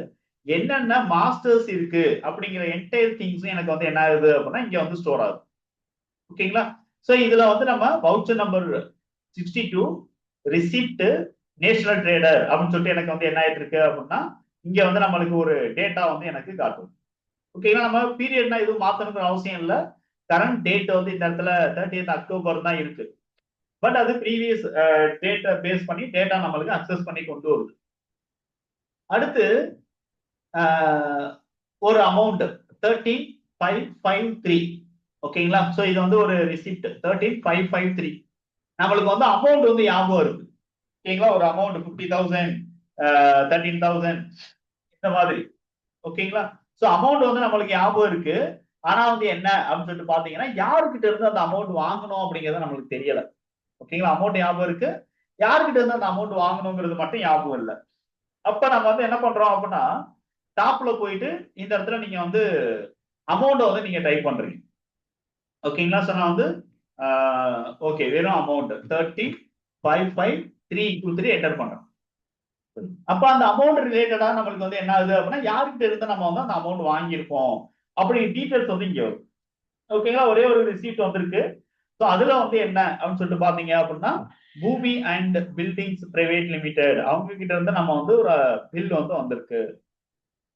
என்னென்ன மாஸ்டர்ஸ் இருக்கு அப்படிங்கிற என்டையர் திங்ஸும் எனக்கு வந்து என்ன ஆகுது அப்படின்னா இங்க வந்து ஸ்டோர் ஆகுது. ஓகேங்களா, சோ இதுல வந்து நம்ம voucher number 62 receipt national trader அப்படின்னு சொல்லிட்டு எனக்கு வந்து என்ன ஆயிட்டு இருக்கு அப்படின்னா இங்க வந்து நம்மளுக்கு ஒரு டேட்டா வந்து எனக்கு காட்டும். ஓகேங்களா, நம்ம பீரியட்னா எதுவும் மாத்தணுங்கிற அவசியம் இல்லை. கரண்ட் டேட் வந்து இந்த இடத்துல 30th அக்டோபர் தான் இருக்கு. பட் அது ப்ரீவியஸ் டேட்டா பேஸ் பண்ணி டேட்டா நம்மளுக்கு அக்சஸ் பண்ணி கொண்டு வருது. அடுத்து ஒரு அமௌண்ட் 13,553. ஓகேங்களா, சோ இது வந்து ஒரு ரிசிப்ட் 13,553. நம்மளுக்கு வந்து அமௌண்ட் வந்து ஞாபகம் இருக்கு. ஓகேங்களா, ஒரு அமௌண்ட் 50,000 13,000 இந்த மாதிரி. ஓகேங்களா, சோ அமௌண்ட் வந்து நம்மளுக்கு ஞாபகம் இருக்கு. ஆனா வந்து என்ன அப்படின்னு சொல்லிட்டு பாத்தீங்கன்னா யாருக்கிட்ட இருந்து அந்த அமௌண்ட் வாங்கணும் அப்படிங்கறது நம்மளுக்கு தெரியல. ஓகேங்களா, அமௌண்ட் ஞாபகம் இருக்கு, யாருக்கிட்ட இருந்து அந்த அமௌண்ட் வாங்கணுங்கிறது மட்டும் ஞாபகம் இல்லை. அப்ப நம்ம வந்து என்ன பண்றோம் அப்படின்னா டாப்ல போயிட்டு இந்த இடத்துல நீங்க வந்து அமௌண்ட் வந்து நீங்க டைப் பண்றீங்க. ஓகேங்களா, சோ நான் வந்து ஓகே வெறும் அமௌண்ட் 30,553 என்டர் பண்றேன். அப்ப அந்த அமௌண்ட் ரிலேட்டடா நம்மளுக்கு வந்து என்ன ஆகுது அப்படின்னா யாருக்கிட்ட இருந்து நம்ம வந்து அந்த அமௌண்ட் வாங்கியிருப்போம் அப்படிங்கிற டீடைல்ஸ் வந்து இங்க வரும். ஓகேங்களா, ஒரே ஒரு ரிசீப்ட் வந்திருக்கு. ஸோ அதுல வந்து என்ன அப்படின்னு சொல்லிட்டு பாத்தீங்க அப்படின்னா பூமி அண்ட் பில்டிங்ஸ் பிரைவேட் லிமிடெட் அவங்க கிட்ட இருந்து நம்ம வந்து ஒரு பில் வந்து வந்திருக்கு.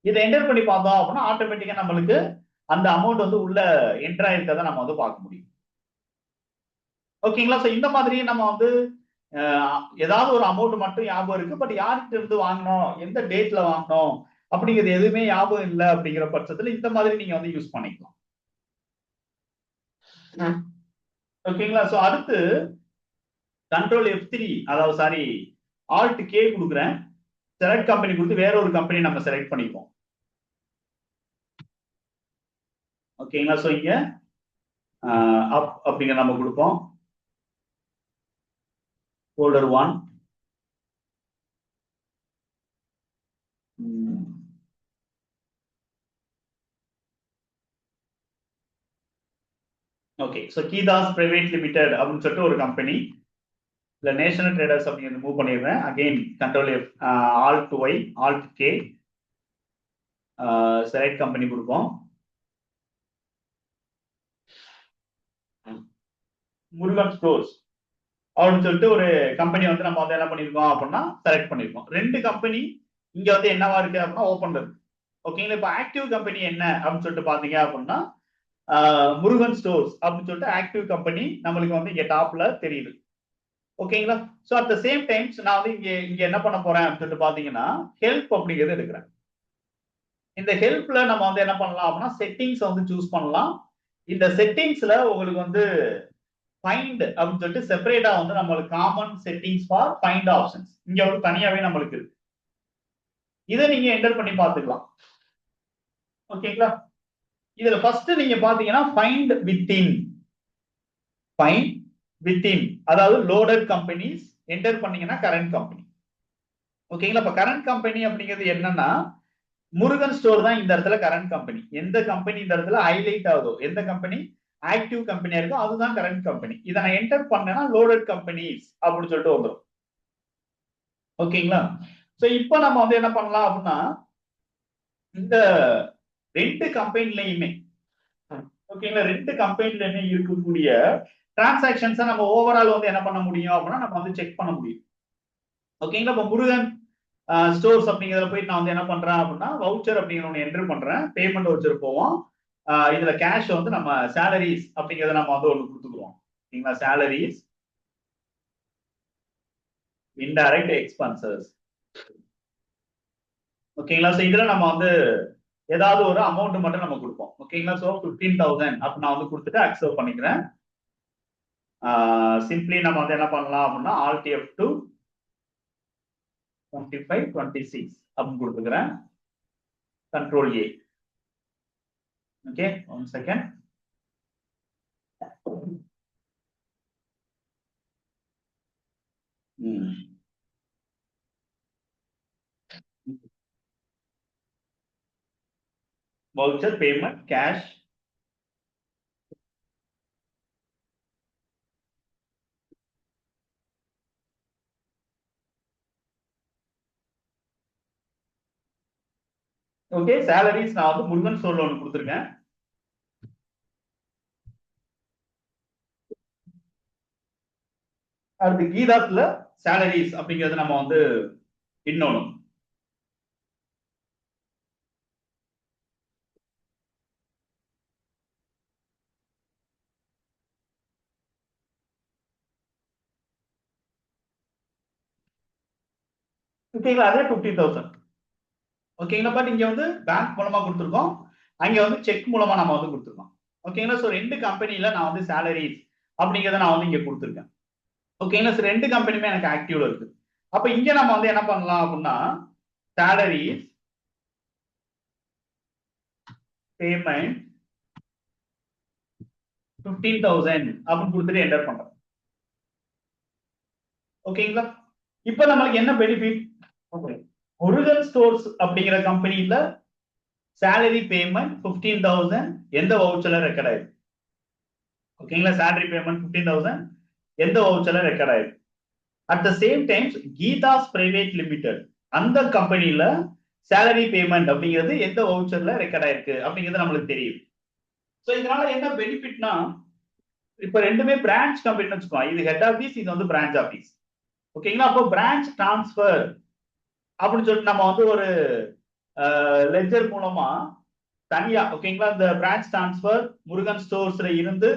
இதை என்டர் பண்ணி பார்த்தோம் அப்படின்னா ஆட்டோமேட்டிக்கா நம்மளுக்கு அந்த அமௌண்ட் வந்து உள்ள என்டர் ஆயிருக்கதை நம்ம வந்து பார்க்க முடியும். ஓகேங்களா, சோ இந்த மாதிரி நம்ம வந்து ஏதாவது ஒரு அமௌண்ட் மட்டும் ஞாபகம் இருக்கு, பட் யார்கிட்ட இருந்து வாங்கணும், எந்த டேட்ல வாங்கணும் அப்படிங்கிறது எதுவுமே ஞாபகம் இல்லை அப்படிங்கிற பட்சத்துல இந்த மாதிரி நீங்க வந்து யூஸ் பண்ணிக்கலாம். ஓகேங்களா, சோ அடுத்து கண்ட்ரோல் F3, அதாவது சாரி ஆல்ட் கே கொடுக்குறேன். செலக்ட் கம்பெனி கொடுத்து வேற ஒரு கம்பெனி நம்ம செலக்ட் பண்ணிப்போம். ஓகேங்களா, சோ இங்க அப் அப்படிங்கிற நம்ம கொடுப்போம். Folder 1, okay, so Geetha's private limited அப்படின்னு சொல்லிட்டு ஒரு கம்பெனி, இல்ல நேஷனல் ட்ரேடர்ஸ் அப்படிங்கிறது மூவ் பண்ணிடுறேன். Again control F, alt Y, alt K, select company கொடுப்போம். முருகன் ஸ்டோர்ஸ் அப்படின்னு சொல்லிட்டு ஒரு கம்பெனி வந்து நம்ம வந்து என்ன பண்ணிருக்கோம் அப்படின்னா செலக்ட் பண்ணிருக்கோம். 2 கம்பெனி இங்க வந்து என்னவா இருக்கு அப்படின்னா ஓப்பன்ல இருக்கு. ஓகேங்களா. இப்ப ஆக்டிவ் கம்பெனி என்ன அப்படின்னு சொல்லிட்டு பாத்தீங்க அப்படின்னா முருகன் ஸ்டோர்ஸ் அப்படின்னு சொல்லிட்டு ஆக்டிவ் கம்பெனி நம்மளுக்கு வந்து இங்க டாப்ல தெரியுது. ஓகேங்களா. So at the same times நான் வந்து இங்க இங்க என்ன பண்ண போறேன் அப்படின்னு சொல்லிட்டு பாத்தீங்கன்னா ஹெல்ப் அப்படிங்கிறது எடுக்கிறேன். இந்த ஹெல்ப்ல நம்ம வந்து என்ன பண்ணலாம் அப்படின்னா செட்டிங்ஸ் வந்து சூஸ் பண்ணலாம். இந்த செட்டிங்ஸ்ல உங்களுக்கு வந்து ஃபைண்ட் அப்படின்னு சொல்லிட்டு செப்பரேட்டா வந்து நம்மளுக்கு common settings for find options இங்க வந்து தனியாவே நம்மளுக்கு இருக்கு. இதை நீங்க என்டர் பண்ணி பாத்துக்கலாம். ஓகேங்களா. இதுல ஃபர்ஸ்ட் நீங்க பாத்தீங்கன்னா ஃபைண்ட் வித்தின், ஃபைண்ட் வித்தின் அதாவது லோடட் கம்பெனிஸ் என்டர் பண்ணீங்கன்னா கரண்ட் கம்பெனி. ஓகேங்களா. இப்ப கரண்ட் கம்பெனி அப்படிங்கிறது என்னன்னா முருகன் ஸ்டோர் தான் இந்த இடத்துல கரண்ட் கம்பெனி. எந்த கம்பெனி இந்த இடத்துல ஹைலைட் ஆகுதோ, எந்த கம்பெனி ஆக்டிவ் கம்பெனியா இருக்கோ அதுதான் கரண்ட் கம்பெனி. இதை நான் என்டர் பண்ணேன்னா லோடட் கம்பெனிஸ் அப்படின்னு சொல்லிட்டு வந்துடும். ஓகேங்களா. சோ இப்போ நம்ம வந்து என்ன பண்ணலாம் அப்படின்னா இந்த 2 கம்பெனிலையுமே ஓகேங்களா 2 கம்பெனிலையுமே இருக்கக்கூடிய டிரான்சாக்ஷன்ஸை நம்ம ஓவரால் வந்து என்ன பண்ண முடியும் அப்படின்னா நம்ம வந்து செக் பண்ண முடியும். ஓகேங்களா. இப்போ முருகன் ஸ்டோர்ஸ் அப்படிங்கிறத போய் நான் வந்து என்ன பண்றேன் அப்படின்னா வவுச்சர் அப்படிங்கிற ஒன்று என்டர் பண்றேன். பேமெண்ட் வவுச்சர் போவோம். இதுல கேஷ் வந்து நம்ம சேலரிஸ் அப்படிங்கிறத நம்ம வந்து ஒன்று கொடுத்துக்குறோம். ஓகேங்களா. Salaries indirect expenses. ஓகேங்களா. சோ இதுல நம்ம வந்து ஏதாவது ஒரு அமௌண்ட் மட்டும் நம்ம கொடுப்போம். ஓகேங்களா. சோ 15,000 அப்படி நான் வந்து கொடுத்துட்டு அக்செப்ட் பண்ணிக்கிறேன். சிம்பிளி நம்ம வந்து என்ன பண்ணலாம் அப்படின்னா ஆல்ட் F2 25 26 அப்படின்னு கொடுத்துக்கிறேன். Control A. Okay 1 second. voucher payment cash okay. Salaries நான் வந்து முருகன் ஸ்டோர்ல ஒன்று கொடுத்துருக்கேன். அடுத்து கீதாஸ்ல சேலரிஸ் அப்படிங்கிறது நம்ம வந்து இன்னொன்னு. ஓகேங்களா. அதே 50,000. ஓகேங்களா. பட் இங்க வந்து பேங்க் மூலமா கொடுத்துருக்கோம். அங்க வந்து செக் மூலமா நம்ம வந்து கொடுத்துருக்கோம். ஓகேங்களா. சோ 2 கம்பெனில நான் வந்து சேலரிஸ் அப்படிங்கிறத நான் வந்து இங்க கொடுத்துருக்கேன். ஓகேங்களா. சோ 2 கம்பெனியுமே எனக்கு ஆக்டிவ்ல இருக்கு. அப்ப இங்க நம்ம வந்து என்ன பண்ணலாம் அப்படின்னா சேலரிஸ் பேமெண்ட் 15,000 அப்படின்னு கொடுத்துட்டு என்டர் பண்றோம். ஓகேங்களா. இப்ப நம்மளுக்கு என்ன பெனிஃபிட்? முருகன் ஸ்டோர்ஸ் அப்படிங்கிற கம்பெனில சேலரி பேமெண்ட் 15,000 எந்த வவுச்சர்ல ரெக்கார்ட் ஆயிருக்கு. ஓகேங்களா. சேலரி பேமெண்ட் 15,000 எந்த வவுச்சர்ல ரெக்கார்ட் ஆயிருக்கு. At the same times Geetha's private limited அந்த கம்பெனில சேலரி பேமெண்ட் அப்படிங்கிறது எந்த வவுச்சர்ல ரெக்கார்ட் ஆயிருக்கு அப்படிங்கிறது நம்மளுக்கு தெரியும். சோ இதனால என்ன பெனிஃபிட்னா இப்ப ரெண்டுமே பிரான்ச் கம்பெனி வச்சுக்கோங்க. இது ஹெட் ஆபீஸ், இது வந்து பிரான்ச் ஆபீஸ். ஓகேங்களா. அப்போ பிரான்ச் டிரான்ஸ்பர் அப்படின்னு சொல்லிட்டு நம்ம வந்து ஒரு லெட்ஜர் மூலமா தனியா ஓகேங்களா இந்த பிரான்ச் டிரான்ஸ்பர் முருகன் ஸ்டோர்ஸ்ல இருந்து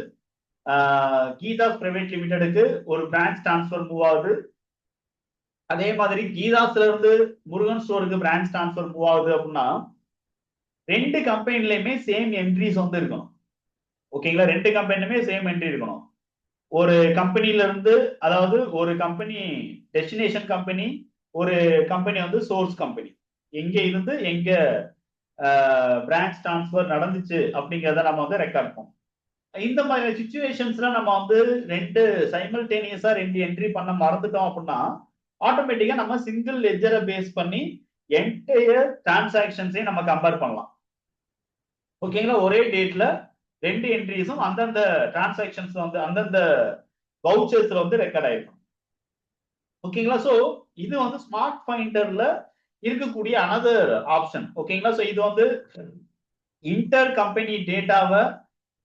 கீதாஸ் பிரைவேட் லிமிடெடுக்கு ஒரு பிரான்ச் டிரான்ஸ்பர் மூவ் ஆகுது. அதே மாதிரி கீதாஸ்ல இருந்து முருகன் ஸ்டோருக்கு பிரான்ச் டிரான்ஸ்பர் மூவ் ஆகுது அப்படின்னா 2 கம்பெனிலையுமே சேம் என்ட்ரிஸ் வந்து இருக்கணும். ஓகேங்களா. 2 கம்பெனிலுமே சேம் என்ட்ரி இருக்கணும். ஒரு கம்பெனில இருந்து அதாவது ஒரு கம்பெனி டெஸ்டினேஷன் கம்பெனி, ஒரு கம்பெனி வந்து சோர்ஸ் கம்பெனி, எங்க இருந்து எங்க பிரான்ச் டிரான்ஸ்பர் நடந்துச்சு அப்படிங்கிறத நம்ம வந்து ரெக்கார்ட் பண்ணுவோம். இந்த மாதிரி சிச்சுவேஷன்ஸ்ல நம்ம வந்து 2 சைமல்டேனியஸா 2 என்ட்ரி பண்ண மறந்துட்டோம் அப்படின்னா ஆட்டோமேட்டிக்கா நம்ம சிங்கிள் லெட்ஜரை பேஸ் பண்ணி என்டையர் டிரான்சாக்ஷன்ஸையும் நம்ம கம்பேர் பண்ணலாம். ஓகேங்களா. ஒரே டேட்ல 2 என்ட்ரிஸும் அந்தந்த டிரான்சாக்ஷன்ஸ் வந்து அந்தந்த வவுச்சர்ஸ்ல வந்து ரெக்கார்ட் ஆயிருக்கும். ஓகேங்களா. சோ இது வந்து ஸ்மார்ட் ஃபைண்டர்ல இருக்கக்கூடிய அனதர் ஆப்ஷன். ஓகேங்களா. சோ இது வந்து இன்டர் கம்பெனி டேட்டாவை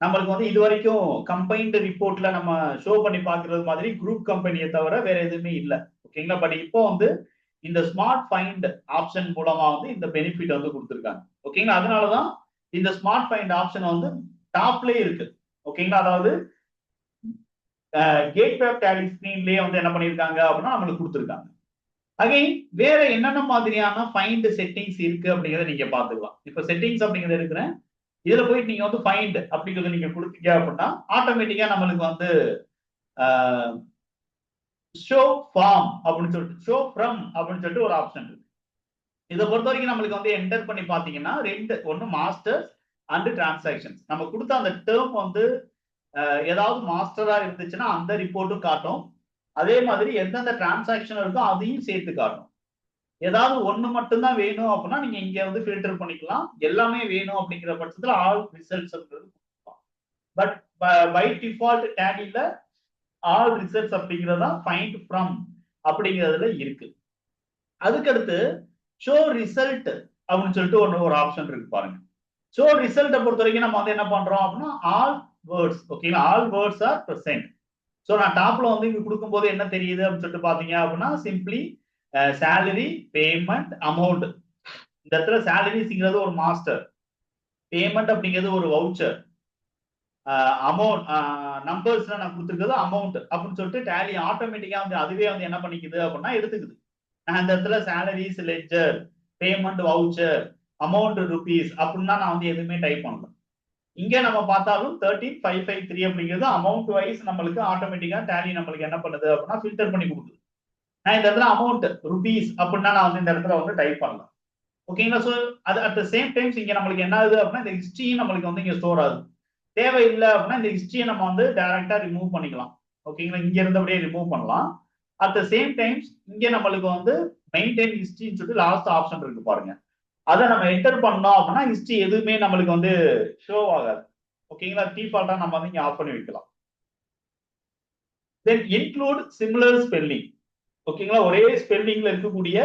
நம்மளுக்கு வந்து இது வரைக்கும் கம்பைன்டு ரிப்போர்ட்ல நம்ம ஷோ பண்ணி பாக்குறது மாதிரி குரூப் கம்பெனியை தவிர வேற எதுவுமே இல்லை. ஓகேங்களா? பட் இப்போ வந்து இந்த ஸ்மார்ட் ஃபைண்ட் ஆப்ஷன் மூலமா வந்து இந்த பெனிஃபிட் வந்து கொடுத்துருக்காங்க. ஓகேங்களா? அதனாலதான் இந்த ஸ்மார்ட் ஃபைண்ட் ஆப்ஷன் வந்து டாப்லயே இருக்கு. ஓகேங்களா? அதாவது கேட்வே ஆஃப் டேலி ஸ்கிரீன்லயே வந்து என்ன பண்ணிருக்காங்க அப்படின்னா நம்மளுக்கு கொடுத்துருக்காங்க. அகைன் வேற என்னென்ன மாதிரியான ஃபைண்ட் செட்டிங்ஸ் இருக்கு அப்படிங்கறத நீங்க பாத்துக்கலாம். இப்ப செட்டிங்ஸ் அப்படிங்கறது இருக்கிறேன். இதுல போயிட்டு நீங்க வந்து ஃபைண்ட் அப்படிங்கறது நீங்க கொடுத்தீங்க அப்படின்னா ஆட்டோமேட்டிக்கா நம்மளுக்கு வந்து ஷோ ஃபார்ம் அப்படின்னு சொல்லிட்டு ஷோ ஃப்ரம் அப்படின்னு சொல்லிட்டு ஒரு ஆப்ஷன் இருக்கு. இதை பொறுத்த வரைக்கும் நம்மளுக்கு வந்து என்டர் பண்ணி பாத்தீங்கன்னா ஒன்னு மாஸ்டர்ஸ் அண்ட் டிரான்சாக்ஷன்ஸ். நம்ம கொடுத்த அந்த டேர்ம் வந்து ஏதாவது மாஸ்டரா இருந்துச்சுன்னா அந்த ரிப்போர்ட்டும் காட்டும். அதே மாதிரி எந்தெந்த டிரான்சாக்ஷன் இருக்கோ அதையும் சேர்த்து காட்டும். ஏதாவது ஒண்ணு மட்டும்தான் வேணும் அப்படின்னா நீங்க இங்க வந்து ஃபில்டர் பண்ணிக்கலாம். எல்லாமே வேணும் அப்படிங்கிற பட்சத்துல all results. But by default டேலில ஆல் ரிசல்ட்ஸ் அப்படிங்கிறதா ஃபைண்ட் ஃப்ரம் அப்படிங்கிறதுல இருக்கு. அதுக்கடுத்து ஷோ ரிசல்ட் அப்படின்னு சொல்லிட்டு ஒரு ஆப்ஷன் இருக்கு பாருங்க. ஷோ ரிசல்ட்டை பொறுத்த வரைக்கும் நம்ம வந்து என்ன பண்றோம் அப்படின்னா ஆல் வேர்ட்ஸ். ஓகேங்களா? All words R present. So நான் டாப்ல வந்து இங்க கொடுக்கும்போது என்ன தெரியுது அப்படின்னு சொல்லிட்டு பாத்தீங்க அப்படின்னா சிம்பிளி சேலரி, பேமெண்ட், அமௌண்ட். இந்த இடத்துல சேலரிங்கிறது ஒரு மாஸ்டர், பேமெண்ட் அப்படிங்கிறது ஒரு வவுச்சர், அமௌண்ட் நம்பர்ஸ்ல நான் கொடுத்துருக்கிறது அமௌண்ட் அப்படின்னு சொல்லிட்டு டேலி ஆட்டோமேட்டிக்கா வந்து அதுவே வந்து என்ன பண்ணிக்குது அப்படின்னா எடுத்துக்குது. நான் இந்த இடத்துல salaries ledger, payment voucher, amount rupees அப்படின்னா நான் வந்து எதுவுமே டைப் பண்ணல. இங்க நம்ம பார்த்தாலும் 13553 அப்படிங்கிறது அமௌண்ட் வைஸ் நம்மளுக்கு ஆட்டோமேட்டிக்கா டேலி நம்மளுக்கு என்ன பண்ணுது அப்படின்னா ஃபில்டர் பண்ணி கொடுக்குது. நான் இந்த இடத்துல அமௌண்ட் ருபீஸ் அப்படின்னா நான் வந்து இந்த இடத்துல வந்து டைப் பண்ணலாம். ஓகேங்களா? ஸோ அது அட் த சேம் டைம்ஸ் இங்க நம்மளுக்கு என்ன ஆகுது அப்படின்னா இந்த ஹிஸ்டரியும் நம்மளுக்கு வந்து இங்க ஸ்டோர் ஆகுது. தேவையில்லை அப்படின்னா இந்த ஹிஸ்டரியை நம்ம வந்து டைரக்டா ரிமூவ் பண்ணிக்கலாம். ஓகேங்களா? இங்க இருந்தபடியே ரிமூவ் பண்ணலாம். அட் த சேம் டைம்ஸ் இங்க நம்மளுக்கு வந்து மெயின்டைன் ஹிஸ்டரின்னு சொல்லிட்டு லாஸ்ட் ஆப்ஷன் இருக்கு பாருங்க. அதை நம்ம என்டர் பண்ணோம் அப்படின்னா ஹிஸ்டரி எதுவுமே நம்மளுக்கு வந்து ஷோ ஆகாது. ஓகேங்களா? டிஃபால்ட்டா நம்ம வந்து இங்க ஆஃப் பண்ணி வைக்கலாம். தென் இன்க்ளூட் சிமிலர் ஸ்பெல்லிங். ஓகேங்களா? ஒரே ஸ்பெல்லிங்ல இருக்கக்கூடிய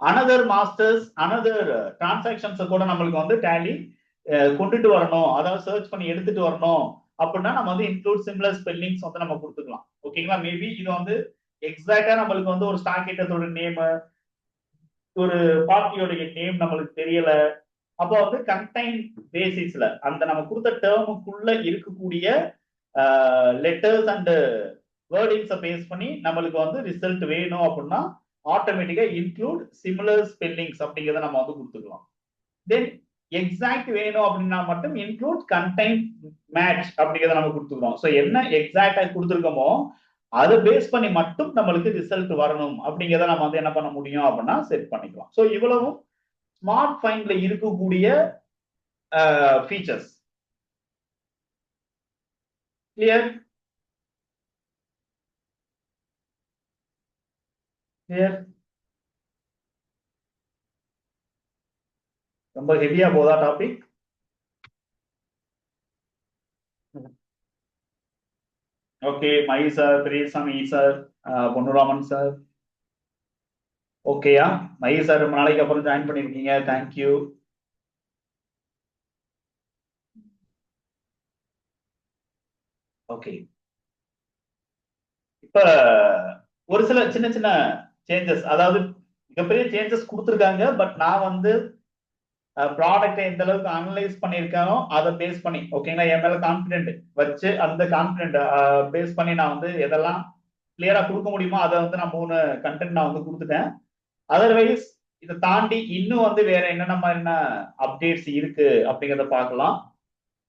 அனதர் மாஸ்டர்ஸ், அனதர் டிரான்சாக்ஷன்ஸை கூட நம்மளுக்கு வந்து டேலி கொண்டுட்டு வரணும், அதாவது சர்ச் பண்ணி எடுத்துட்டு வரணும் அப்படின்னா நம்ம வந்து இன்க்ளூட் சிமிலர் ஸ்பெல்லிங்ஸ் வந்து நம்ம கொடுத்துக்கலாம். ஓகேங்களா? மேபி இது வந்து எக்ஸாக்டா நம்மளுக்கு வந்து ஒரு ஸ்டாக் ஐட்டத்தோட நேம், ஒரு பார்ட்டியோடைய நேம் நம்மளுக்கு தெரியல. அப்போ வந்து கண்டைன் பேசிஸ்ல அந்த நம்ம கொடுத்த டேர்முக்குள்ள இருக்கக்கூடிய லெட்டர்ஸ் அண்ட் வேர்டிங்ஸை பேஸ் பண்ணி நம்மளுக்கு வந்து ரிசல்ட் வேணும் அப்படின்னா ஆட்டோமேட்டிக்கா இன்க்ளூட் சிமிலர் ஸ்பெல்லிங்ஸ் அப்படிங்கிறத நம்ம வந்து கொடுத்துக்கலாம். தென் எக்ஸாக்ட் வேணும் அப்படின்னா மட்டும் இன்க்ளூட் கண்டைன் மேட்ச் அப்படிங்கிறத நம்ம கொடுத்துக்கிறோம். ஸோ என்ன எக்ஸாக்டா கொடுத்துருக்கோமோ அதை பேஸ் பண்ணி மட்டும் நம்மளுக்கு ரிசல்ட் வரணும் அப்படிங்கிறத நம்ம வந்து என்ன பண்ண முடியும் அப்படின்னா செட் பண்ணிக்கலாம். ஸோ இவ்வளவும் ஸ்மார்ட் ஃபைண்ட்ல இருக்கக்கூடிய ஃபீச்சர்ஸ். கிளியர்? கிளியர்? ரொம்ப ஹெவியா போதா டாபிக்? ஓகே, மகி சார், பெரியசாமி சார், பொன்னுராமன் சார். ஓகேயா? மகி சார் ரொம்ப நாளைக்கு அப்புறம் ஜாயின் பண்ணிருக்கீங்க. தேங்க்யூ. ஓகே, இப்ப ஒரு சில சின்ன சின்ன சேஞ்சஸ், அதாவது மிகப்பெரிய சேஞ்சஸ் கொடுத்துருக்காங்க. பட் நான் வந்து ப்ராடக்டை எந்த அளவுக்கு அனலைஸ் பண்ணியிருக்கானோ அதை பேஸ் பண்ணி, ஓகேங்களா, என் மேல கான்பிடென்ட் வச்சு அந்த கான்பிடென்ட் பேஸ் பண்ணி நான் வந்து எதெல்லாம் கிளியரா கொடுக்க முடியுமோ அதை வந்து நான் 3 கண்டென்ட் நான் வந்து கொடுத்துட்டேன். அதர்வைஸ் இதை தாண்டி இன்னும் வந்து வேற என்னென்ன மாதிரியான அப்டேட்ஸ் இருக்கு அப்படிங்கிறத பார்க்கலாம்.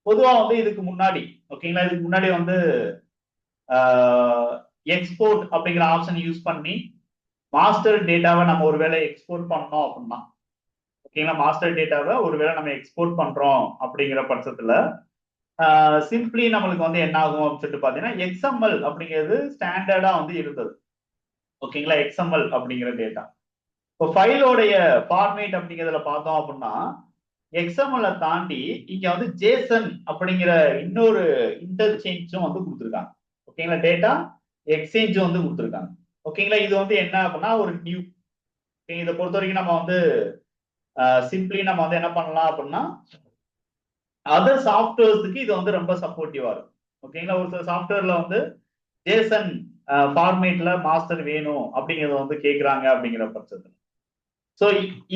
பொதுவா வந்து இதுக்கு முன்னாடி, ஓகேங்களா, இதுக்கு முன்னாடி வந்து எக்ஸ்போர்ட் அப்படிங்கிற ஆப்ஷன் யூஸ் பண்ணி மாஸ்டர் டேட்டாவை நம்ம ஒருவேளை எக்ஸ்போர்ட் பண்ணோம் அப்படின்னா, ஓகேங்களா, மாஸ்டர் டேட்டாவை ஒருவேளை நம்ம எக்ஸ்போர்ட் பண்றோம் அப்படிங்கிற பட்சத்துல சிம்பிளி நம்மளுக்கு வந்து என்ன ஆகும் அப்படின்னு சொல்லிட்டு பாத்தீங்கன்னா எக்ஸ்எம்எல் அப்படிங்கிறது ஸ்டாண்டர்டா வந்து இருந்தது. ஓகேங்களா? எக்ஸ்எம்எல் அப்படிங்கிற டேட்டா இப்போ ஃபைலோடைய ஃபார்மேட் அப்படிங்கிறதுல பார்த்தோம் அப்படின்னா எக்ஸ்எம்எல் தாண்டி இங்க வந்து ஜேசன் அப்படிங்கிற இன்னொரு இன்டர்சேஞ்சும் வந்து கொடுத்துருக்காங்க. ஓகேங்களா? டேட்டா எக்ஸ்சேஞ்சும் வந்து கொடுத்துருக்காங்க. ஓகேங்களா? இது வந்து என்ன அப்படின்னா ஒரு நியூ, இதை பொறுத்த வரைக்கும் நம்ம வந்து சிம்பிளி நம்ம வந்து என்ன பண்ணலாம் அப்படின்னா அதர் சாஃப்ட்வேர்ஸுக்கு இது வந்து ரொம்ப சப்போர்ட்டிவா இருக்கும். ஓகேங்களா? ஒரு சில சாஃப்ட்வேர்ல வந்து ஜேசன் ஃபார்மேட்ல மாஸ்டர் வேணும் அப்படிங்கறத வந்து கேக்குறாங்க அப்படிங்கிற பட்சத்துல. சோ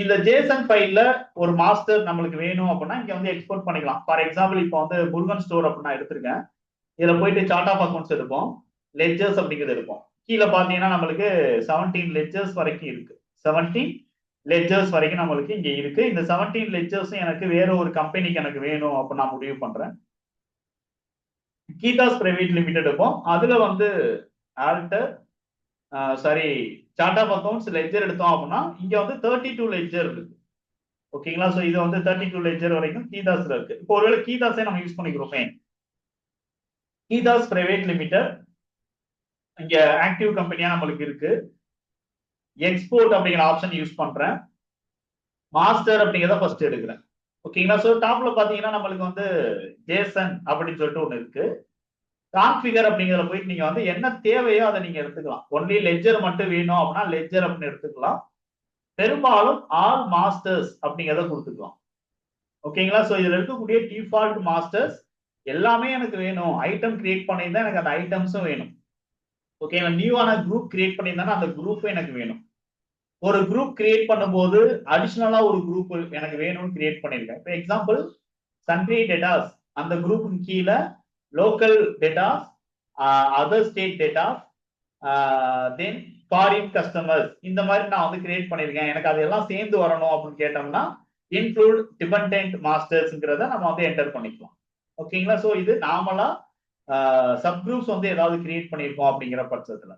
இந்த ஜேசன் ஃபைல்ல ஒரு மாஸ்டர் நம்மளுக்கு வேணும் அப்படின்னா இங்க வந்து எக்ஸ்போர்ட் பண்ணிக்கலாம். ஃபார் எக்ஸாம்பிள் இப்போ வந்து முருகன் ஸ்டோர் அப்படின்னு நான் எடுத்திருக்கேன். இதுல போயிட்டு சார்ட் ஆஃப் அக்கௌண்ட்ஸ் எடுப்போம், லெட்ஜர்ஸ் அப்படிங்கிறது இருக்கும். கீழே பாத்தீங்கன்னா நம்மளுக்கு 17 லெட்ஜர்ஸ் வரைக்கும் இருக்கு. 17 லெட்ஜர்ஸ் வரைக்கும் நம்மளுக்கு இங்க இருக்கு. இந்த 17 லெட்ஜர்ஸ் எனக்கு வேற ஒரு கம்பெனிக்கு எனக்கு வேணும் அப்படின்னு நான் முடிவு பண்றேன். கீதாஸ் பிரைவேட் லிமிடெட் இருக்கும். அதுல வந்து alter sorry chart of accounts ledger எடுத்தோம் அப்படின்னா இங்க வந்து 32 லெட்ஜர் இருக்கு. ஓகேங்களா? சோ இது வந்து 32 லெட்ஜர் வரைக்கும் கீதாஸ்ல இருக்கு. இப்போ ஒருவேளை கீதாஸே நம்ம யூஸ் பண்ணிக்கிறோமே, கீதாஸ் பிரைவேட் லிமிடெட் இங்க ஆக்டிவ் கம்பெனியா நம்மளுக்கு இருக்கு. எக்ஸ்போர்ட் அப்படிங்கிற ஆப்ஷன் யூஸ் பண்றேன். மாஸ்டர் அப்படிங்கிறத ஃபர்ஸ்ட் எடுக்கிறேன். ஓகேங்களா? சோ டாப்ல பாத்தீங்கன்னா நம்மளுக்கு வந்து ஜேசன் அப்படின்னு சொல்லிட்டு ஒண்ணு இருக்கு. கான்ஃபிகர் அப்படிங்கிறத போயிட்டு நீங்க வந்து என்ன தேவையோ அதை நீங்க எடுத்துக்கலாம். ஒன்லி லெட்ஜர் மட்டும் வேணும் அப்படின்னா லெட்ஜர் அப்படின்னு எடுத்துக்கலாம். பெரும்பாலும் ஆல் மாஸ்டர்ஸ் அப்படிங்கிறத கொடுத்துக்கலாம். ஓகேங்களா? சோ இதுல இருக்கக்கூடிய டிஃபால்ட் மாஸ்டர்ஸ் எல்லாமே எனக்கு வேணும். ஐட்டம் கிரியேட் பண்ணியிருந்தா எனக்கு அந்த ஐட்டம்ஸும் வேணும். ஓகேங்களா? நியூவான குரூப் கிரியேட் பண்ணியிருந்தா அந்த குரூப்பும் எனக்கு வேணும். ஒரு குரூப் கிரியேட் பண்ணும்போது அடிஷனலா ஒரு குரூப் எனக்கு வேணும்னு கிரியேட் பண்ணிருக்கேன். இப்போ எக்ஸாம்பிள் சன்ட்ரி டேட்டாஸ் அந்த குரூப்புக்கு கீழே local datas, other state datas, then foreign customers இந்த மாதிரி நான் வந்து கிரியேட் பண்ணிருக்கேன். எனக்கு அதெல்லாம் சேர்ந்து வரணும் அப்படின்னு கேட்டோம்னா இன்க்ளூட் டிபெண்டன்ட் மாஸ்டர்ஸ்ங்கிறத நம்ம வந்து என்டர் பண்ணிக்கலாம். ஓகேங்களா? சோ இது நார்மலா சப் குரூப்ஸ் வந்து ஏதாவது கிரியேட் பண்ணிருக்கோம் அப்படிங்கிற பட்சத்துல.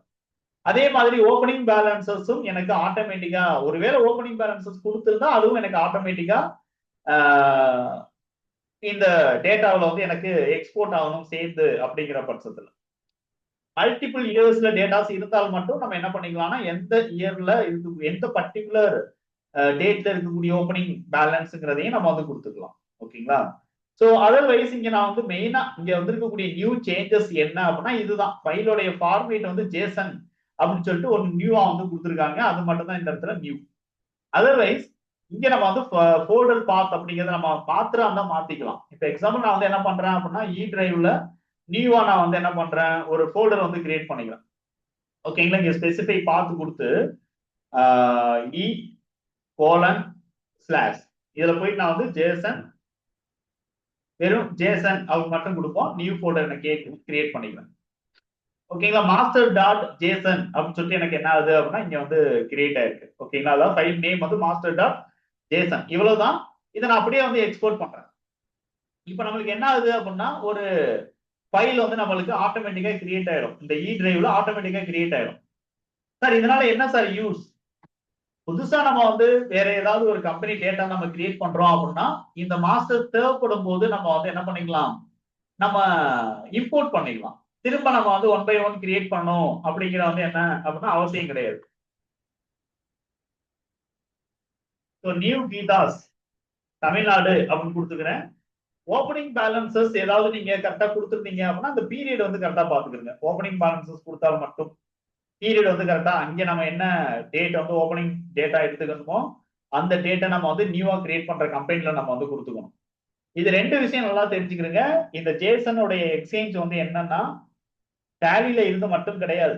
அதே மாதிரி ஓப்பனிங் பேலன்சஸும் எனக்கு ஆட்டோமேட்டிக்கா ஒருவேளை ஓப்பனிங் பேலன்சஸ் கொடுத்திருந்தா அதுவும் எனக்கு ஆட்டோமேட்டிக்கா இந்த டேட்டாவில் வந்து எனக்கு எக்ஸ்போர்ட் ஆகணும் சேர்ந்து அப்படிங்கிற பட்சத்துல. மல்டிபிள் இயர்ஸ்ல டேட்டாஸ் இருந்தால் மட்டும் நம்ம என்ன பண்ணிக்கலாம்னா எந்த இயர்ல இருக்கு எந்த பர்டிகுலர் டேட்ல இருக்கக்கூடிய ஓப்பனிங் பேலன்ஸ்ங்கிறதையும் நம்ம வந்து கொடுத்துக்கலாம். ஓகேங்களா? சோ அதர்வைஸ் இங்க நான் வந்து மெயினா இங்க வந்து இருக்கக்கூடிய நியூ சேஞ்சஸ் என்ன அப்படின்னா இதுதான் ஃபைலோடைய ஃபார்மேட் வந்து ஜேசன் அப்படின்னு சொல்லிட்டு ஒரு நியூவா வந்து கொடுத்துருக்காங்க. அது மட்டும் தான் இந்த இடத்துல நியூ. அதர்வைஸ் இங்க நம்ம வந்து ஃபோல்டர் பாத் அப்படிங்கறத நம்ம மாத்திரம் தான் மாத்திக்கலாம். இப்ப எக்ஸாம்பிள் நான் வந்து என்ன பண்றேன் அப்படின்னா இ டிரைவ்ல நியூவா நான் வந்து என்ன பண்றேன் ஒரு ஃபோல்டர் வந்து கிரியேட் பண்ணிக்கிறேன். ஓகேங்களா? இங்க ஸ்பெசிஃபை பாத் கொடுத்து இ கோலன் ஸ்லாஷ் இதுல போயிட்டு நான் வந்து ஜேசன் வெறும் ஜேசன் அவங்க மட்டும் கொடுப்போம். நியூ ஃபோல்டர் எனக்கு கிரியேட் பண்ணிக்கிறேன். ஓகேங்களா? மாஸ்டர் டாட் ஜேசன் அப்படின்னு சொல்லிட்டு எனக்கு என்ன ஆகுது அப்படின்னா இங்க வந்து கிரியேட் ஆயிருக்கு. ஓகேங்களா? அதாவது ஃபைல் நேம் வந்து மாஸ்டர் டாட் ஜேசன். இவ்வளவுதான். இதை நான் அப்படியே வந்து எக்ஸ்போர்ட் பண்றேன். இப்ப நம்மளுக்கு என்ன ஆகுது அப்படின்னா ஒரு ஃபைல் வந்து நம்மளுக்கு ஆட்டோமேட்டிக்கா கிரியேட் ஆயிடும். இந்த இ டிரைவ்ல ஆட்டோமேட்டிக்கா கிரியேட் ஆயிடும். சார் இதனால என்ன சார் யூஸ்? புதுசா நம்ம வந்து வேற ஏதாவது ஒரு கம்பெனி டேட்டா நம்ம கிரியேட் பண்றோம் அப்படின்னா இந்த மாஸ்டர் தேவைப்படும் போது நம்ம வந்து என்ன பண்ணிக்கலாம், நம்ம இம்போர்ட் பண்ணிக்கலாம். திரும்ப நம்ம வந்து 1 by 1 கிரியேட் பண்ணணும் அப்படிங்கிற வந்து என்ன அப்படின்னா அவசியம் கிடையாது. நியூ கீதாஸ் தமிழ்நாடு அப்படின்னு கொடுத்துக்கிறேன். ஓப்பனிங் பேலன்சஸ் ஏதாவது நீங்க கரெக்டா கொடுத்துருந்தீங்க அப்படின்னா அந்த பீரியட் வந்து கரெக்டா பாத்துக்கிறீங்க. ஓப்பனிங் பேலன்சஸ் கொடுத்தால் மட்டும் பீரியட் வந்து கரெக்டா அங்க நம்ம என்ன டேட் வந்து ஓப்பனிங் டேட்டா எடுத்துக்கணுமோ அந்த டேட்டை நம்ம வந்து நியூவா கிரியேட் பண்ற கம்பெனில நம்ம வந்து கொடுத்துக்கணும். இது ரெண்டு விஷயம் நல்லா தெரிஞ்சுக்கிறீங்க. இந்த ஜேசனுடைய எக்ஸ்சேஞ்ச் வந்து என்னன்னா டேலில இருந்து மட்டும் கிடையாது.